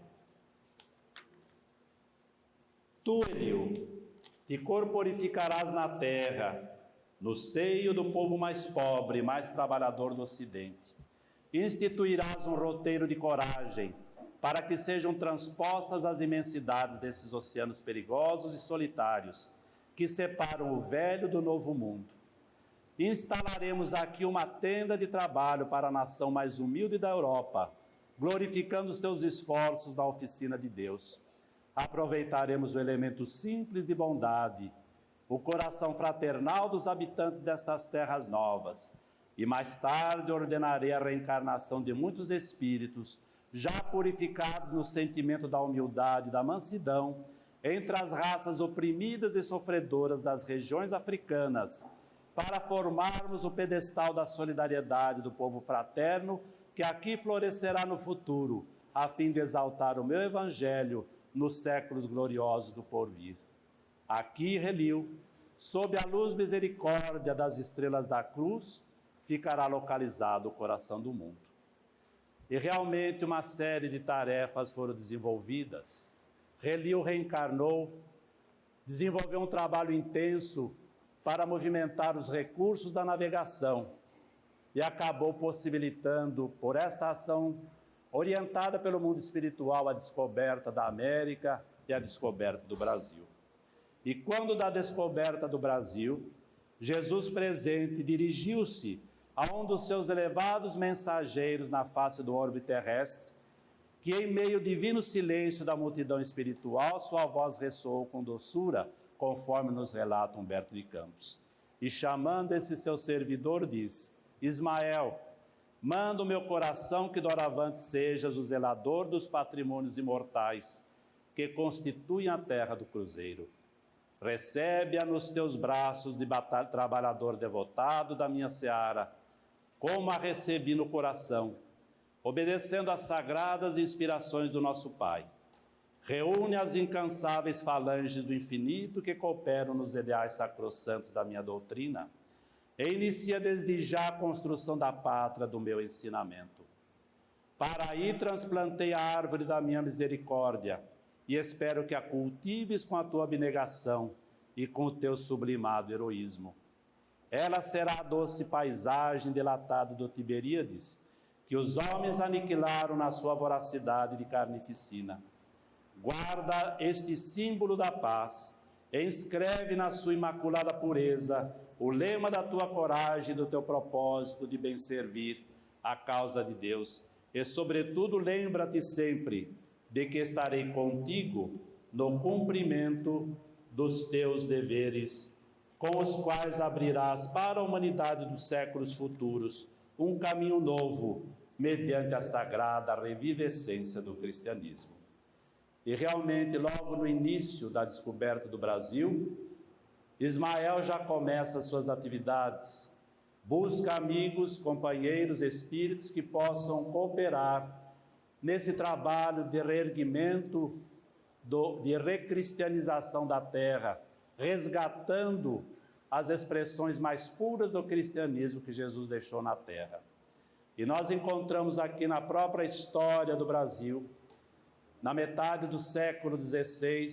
Tu, Eliú, te corporificarás na terra, no seio do povo mais pobre e mais trabalhador do Ocidente. Instituirás um roteiro de coragem, para que sejam transpostas as imensidades desses oceanos perigosos e solitários, que separam o velho do novo mundo. Instalaremos aqui uma tenda de trabalho para a nação mais humilde da Europa, glorificando os teus esforços na oficina de Deus. Aproveitaremos o elemento simples de bondade, o coração fraternal dos habitantes destas terras novas, e mais tarde ordenarei a reencarnação de muitos espíritos, já purificados no sentimento da humildade e da mansidão, entre as raças oprimidas e sofredoras das regiões africanas, para formarmos o pedestal da solidariedade do povo fraterno, que aqui florescerá no futuro, a fim de exaltar o meu evangelho nos séculos gloriosos do porvir. Aqui, Eliú, sob a luz misericórdia das estrelas da cruz, ficará localizado o coração do mundo. E realmente uma série de tarefas foram desenvolvidas. Eliú reencarnou, desenvolveu um trabalho intenso para movimentar os recursos da navegação e acabou possibilitando, por esta ação orientada pelo mundo espiritual, a descoberta da América e a descoberta do Brasil. E quando da descoberta do Brasil, Jesus presente dirigiu-se a um dos seus elevados mensageiros na face do orbe terrestre, que em meio ao divino silêncio da multidão espiritual, sua voz ressoou com doçura, conforme nos relata Humberto de Campos. E chamando esse seu servidor, diz: Ismael, manda o meu coração que doravante sejas o zelador dos patrimônios imortais, que constituem a terra do cruzeiro. Recebe-a nos teus braços de trabalhador devotado da minha seara, como a recebi no coração, obedecendo às sagradas inspirações do nosso Pai. Reúne as incansáveis falanges do infinito que cooperam nos ideais sacrossantos da minha doutrina e inicia desde já a construção da pátria do meu ensinamento. Para aí transplantei a árvore da minha misericórdia e espero que a cultives com a tua abnegação e com o teu sublimado heroísmo. Ela será a doce paisagem delatada do Tiberíades, que os homens aniquilaram na sua voracidade de carnificina. Guarda este símbolo da paz, e inscreve na sua imaculada pureza o lema da tua coragem e do teu propósito de bem servir a causa de Deus. E, sobretudo, lembra-te sempre de que estarei contigo no cumprimento dos teus deveres, com os quais abrirás para a humanidade dos séculos futuros um caminho novo, mediante a sagrada revivescência do cristianismo. E realmente, logo no início da descoberta do Brasil, Ismael já começa as suas atividades, busca amigos, companheiros, espíritos que possam cooperar nesse trabalho de reerguimento, de recristianização da terra, resgatando as expressões mais puras do cristianismo que Jesus deixou na terra. E nós encontramos aqui na própria história do Brasil, na metade do século XVI,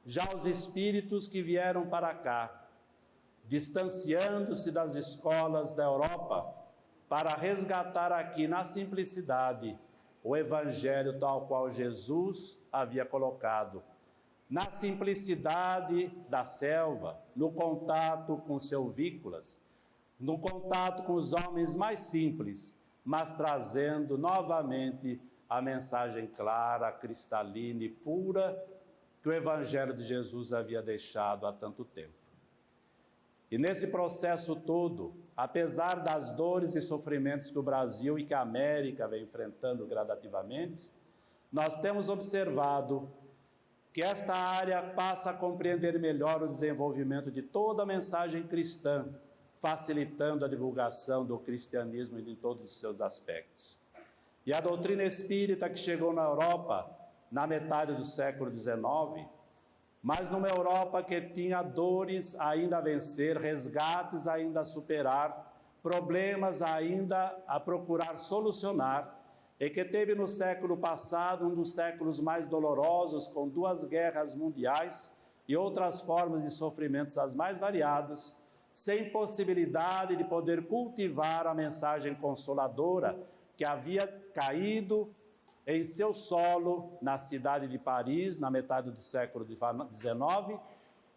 já os espíritos que vieram para cá, distanciando-se das escolas da Europa, para resgatar aqui na simplicidade o Evangelho tal qual Jesus havia colocado, na simplicidade da selva, no contato com silvícolas, no contato com os homens mais simples, mas trazendo novamente a mensagem clara, cristalina e pura que o Evangelho de Jesus havia deixado há tanto tempo. E nesse processo todo, apesar das dores e sofrimentos que o Brasil e que a América vem enfrentando gradativamente, nós temos observado que esta área passa a compreender melhor o desenvolvimento de toda a mensagem cristã, facilitando a divulgação do cristianismo em todos os seus aspectos. E a doutrina espírita que chegou na Europa na metade do século XIX, mas numa Europa que tinha dores ainda a vencer, resgates ainda a superar, problemas ainda a procurar solucionar, e que teve no século passado um dos séculos mais dolorosos, com 2 guerras mundiais e outras formas de sofrimentos as mais variados, sem possibilidade de poder cultivar a mensagem consoladora que havia caído em seu solo na cidade de Paris, na metade do século XIX.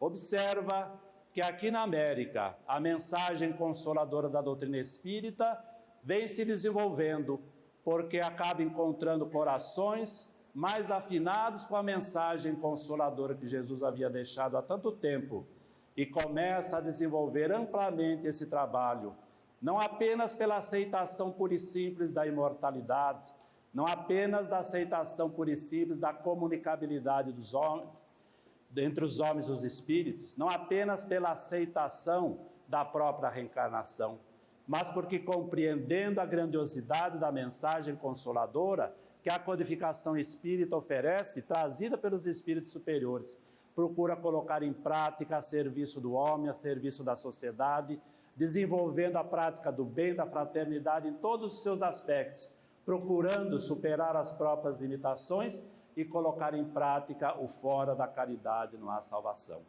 Observa que aqui na América a mensagem consoladora da doutrina espírita vem se desenvolvendo, porque acaba encontrando corações mais afinados com a mensagem consoladora que Jesus havia deixado há tanto tempo, e começa a desenvolver amplamente esse trabalho, não apenas pela aceitação pura e simples da imortalidade, não apenas da aceitação pura e simples da comunicabilidade dos homens, entre os homens e os espíritos, não apenas pela aceitação da própria reencarnação, mas porque, compreendendo a grandiosidade da mensagem consoladora que a codificação espírita oferece, trazida pelos espíritos superiores, procura colocar em prática a serviço do homem, a serviço da sociedade, desenvolvendo a prática do bem, da fraternidade em todos os seus aspectos, procurando superar as próprias limitações e colocar em prática o fora da caridade não há salvação.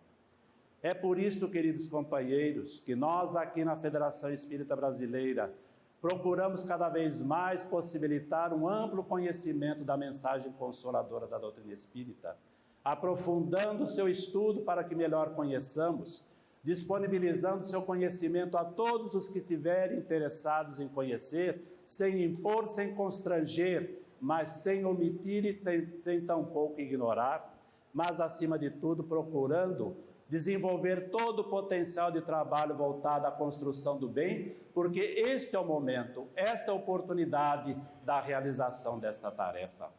É por isso, queridos companheiros, que nós aqui na Federação Espírita Brasileira procuramos cada vez mais possibilitar um amplo conhecimento da mensagem consoladora da doutrina espírita, aprofundando o seu estudo para que melhor conheçamos, disponibilizando seu conhecimento a todos os que estiverem interessados em conhecer, sem impor, sem constranger, mas sem omitir e sem tampouco ignorar, mas, acima de tudo, procurando desenvolver todo o potencial de trabalho voltado à construção do bem, porque este é o momento, esta é a oportunidade da realização desta tarefa.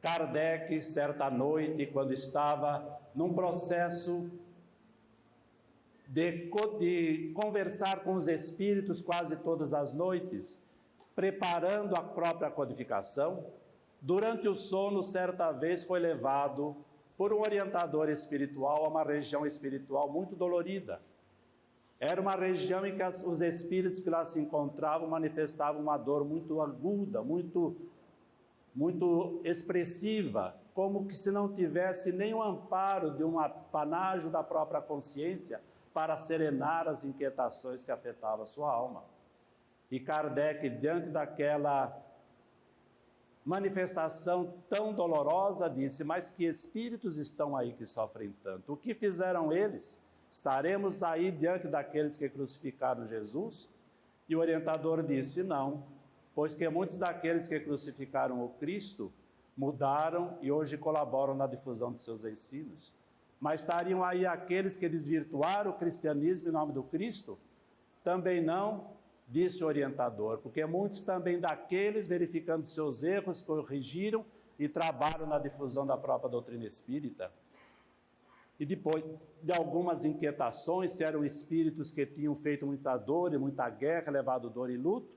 Kardec, certa noite, quando estava num processo de conversar com os espíritos quase todas as noites, preparando a própria codificação, durante o sono, certa vez, foi levado por um orientador espiritual a uma região espiritual muito dolorida. Era uma região em que os espíritos que lá se encontravam manifestavam uma dor muito aguda, muito expressiva, como que se não tivesse nenhum amparo de um apanágio da própria consciência para serenar as inquietações que afetavam a sua alma. E Kardec, diante daquela manifestação tão dolorosa, disse: mas que espíritos estão aí que sofrem tanto? O que fizeram eles? Estaremos aí diante daqueles que crucificaram Jesus? E o orientador disse: não, pois que muitos daqueles que crucificaram o Cristo mudaram e hoje colaboram na difusão de seus ensinos. Mas estariam aí aqueles que desvirtuaram o cristianismo em nome do Cristo? Também não, disse o orientador, porque muitos também daqueles, verificando seus erros, corrigiram e trabalham na difusão da própria doutrina espírita. E depois de algumas inquietações, se eram espíritos que tinham feito muita dor e muita guerra, levado dor e luto,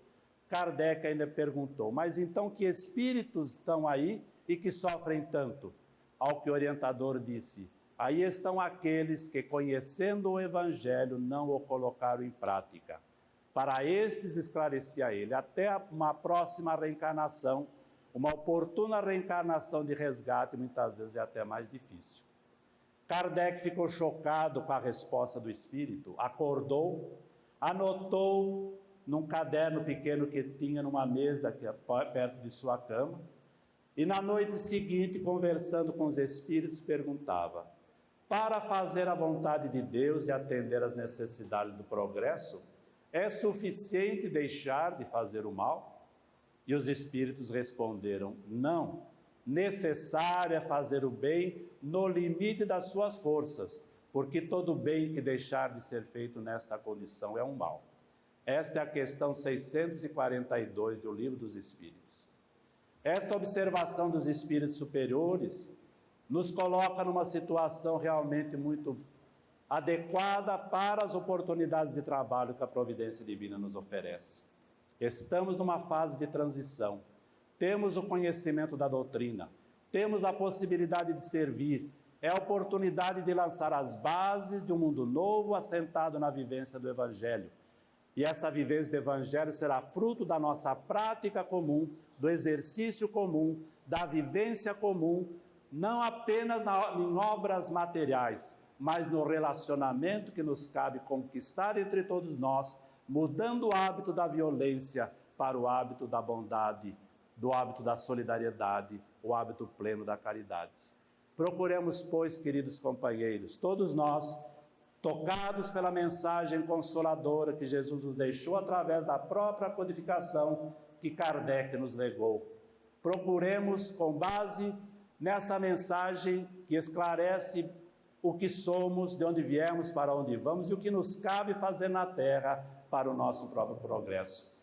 Kardec ainda perguntou: mas então que espíritos estão aí e que sofrem tanto? Ao que o orientador disse: aí estão aqueles que, conhecendo o Evangelho, não o colocaram em prática. Para estes, esclarecia ele, até uma próxima reencarnação, uma oportuna reencarnação de resgate, muitas vezes é até mais difícil. Kardec ficou chocado com a resposta do espírito, acordou, anotou num caderno pequeno que tinha numa mesa perto de sua cama, E na noite seguinte, conversando com os espíritos, perguntava: para fazer a vontade de Deus e atender às necessidades do progresso, é suficiente deixar de fazer o mal? E os espíritos responderam: não, necessário é fazer o bem no limite das suas forças, porque todo bem que deixar de ser feito nesta condição é um mal. Esta é a questão 642 do Livro dos Espíritos. Esta observação dos espíritos superiores nos coloca numa situação realmente muito adequada para as oportunidades de trabalho que a providência divina nos oferece. Estamos numa fase de transição, temos o conhecimento da doutrina, temos a possibilidade de servir, é a oportunidade de lançar as bases de um mundo novo assentado na vivência do Evangelho. E esta vivência do Evangelho será fruto da nossa prática comum, do exercício comum, da vivência comum, não apenas em obras materiais, mas no relacionamento que nos cabe conquistar entre todos nós, mudando o hábito da violência para o hábito da bondade, do hábito da solidariedade, o hábito pleno da caridade. Procuremos, pois, queridos companheiros, todos nós, tocados pela mensagem consoladora que Jesus nos deixou através da própria codificação que Kardec nos legou. Procuremos, com base nessa mensagem que esclarece o que somos, de onde viemos, para onde vamos e o que nos cabe fazer na Terra para o nosso próprio progresso.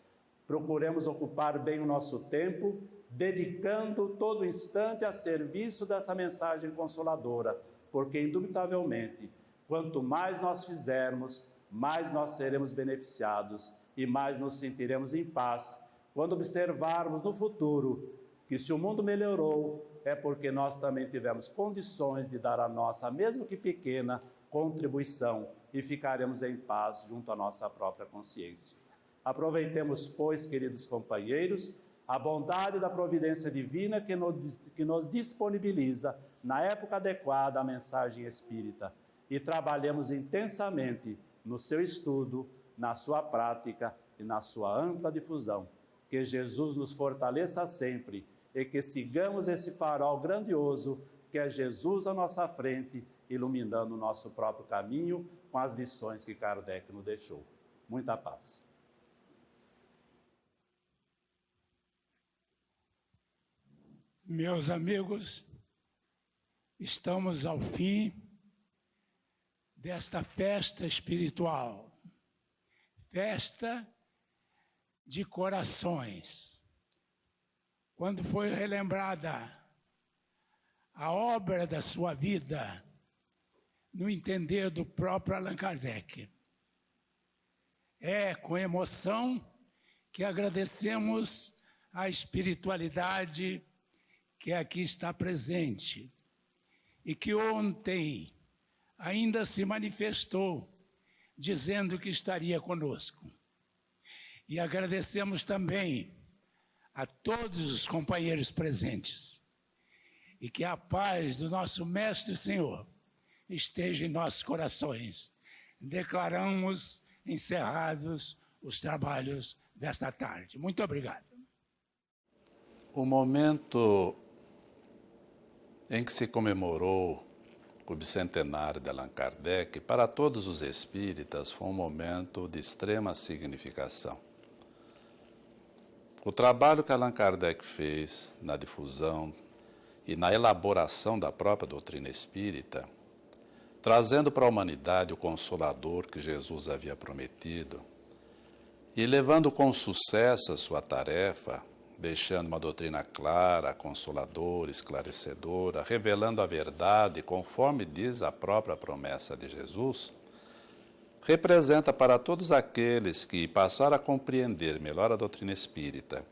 Procuremos ocupar bem o nosso tempo, dedicando todo instante a serviço dessa mensagem consoladora, porque, indubitavelmente, quanto mais nós fizermos, mais nós seremos beneficiados e mais nos sentiremos em paz quando observarmos no futuro que, se o mundo melhorou, é porque nós também tivemos condições de dar a nossa, mesmo que pequena, contribuição e ficaremos em paz junto à nossa própria consciência. Aproveitemos, pois, queridos companheiros, a bondade da providência divina que nos disponibiliza, na época adequada, a mensagem espírita, e trabalhemos intensamente no seu estudo, na sua prática e na sua ampla difusão. Que Jesus nos fortaleça sempre e que sigamos esse farol grandioso que é Jesus à nossa frente, iluminando o nosso próprio caminho com as lições que Kardec nos deixou. Muita paz. Meus amigos, estamos ao fim desta festa espiritual, festa de corações. Quando foi relembrada a obra da sua vida, no entender do próprio Allan Kardec, é com emoção que agradecemos a espiritualidade que aqui está presente e que ontem ainda se manifestou dizendo que estaria conosco. E agradecemos também a todos os companheiros presentes e que a paz do nosso Mestre Senhor esteja em nossos corações. Declaramos encerrados os trabalhos desta tarde. Muito obrigado. O momento em que se comemorou o bicentenário de Allan Kardec, para todos os espíritas, foi um momento de extrema significação. O trabalho que Allan Kardec fez na difusão e na elaboração da própria doutrina espírita, trazendo para a humanidade o Consolador que Jesus havia prometido e levando com sucesso a sua tarefa, deixando uma doutrina clara, consoladora, esclarecedora, revelando a verdade conforme diz a própria promessa de Jesus, representa para todos aqueles que passaram a compreender melhor a doutrina espírita,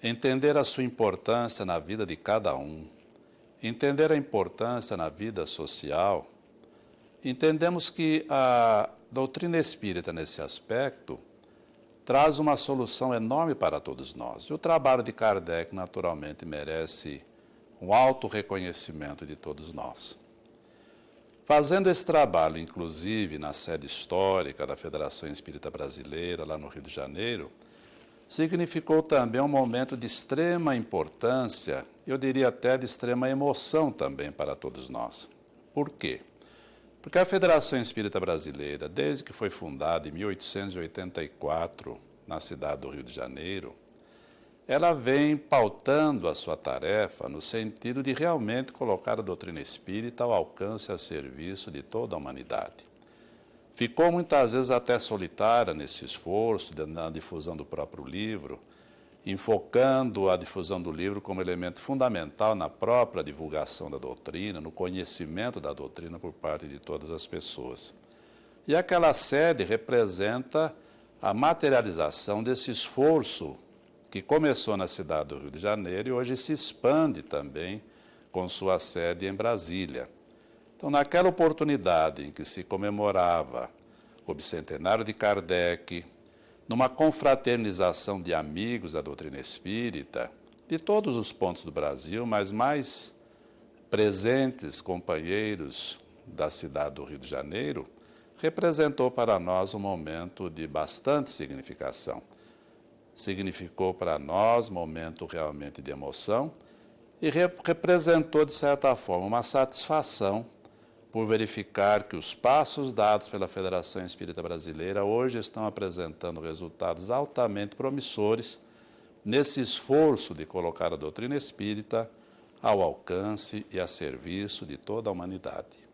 entender a sua importância na vida de cada um, entender a importância na vida social, entendemos que a doutrina espírita, nesse aspecto, traz uma solução enorme para todos nós. E o trabalho de Kardec, naturalmente, merece um alto reconhecimento de todos nós. Fazendo esse trabalho, inclusive, na sede histórica da Federação Espírita Brasileira, lá no Rio de Janeiro, significou também um momento de extrema importância, eu diria até de extrema emoção também para todos nós. Por quê? Porque a Federação Espírita Brasileira, desde que foi fundada em 1884, na cidade do Rio de Janeiro, ela vem pautando a sua tarefa no sentido de realmente colocar a doutrina espírita ao alcance e a serviço de toda a humanidade. Ficou muitas vezes até solitária nesse esforço, na difusão do próprio livro, enfocando a difusão do livro como elemento fundamental na própria divulgação da doutrina, no conhecimento da doutrina por parte de todas as pessoas. E aquela sede representa a materialização desse esforço que começou na cidade do Rio de Janeiro e hoje se expande também com sua sede em Brasília. Então, naquela oportunidade em que se comemorava o bicentenário de Kardec, numa confraternização de amigos da doutrina espírita, de todos os pontos do Brasil, mas mais presentes companheiros da cidade do Rio de Janeiro, representou para nós um momento de bastante significação. Significou para nós um momento realmente de emoção e representou, de certa forma, uma satisfação por verificar que os passos dados pela Federação Espírita Brasileira hoje estão apresentando resultados altamente promissores nesse esforço de colocar a doutrina espírita ao alcance e a serviço de toda a humanidade.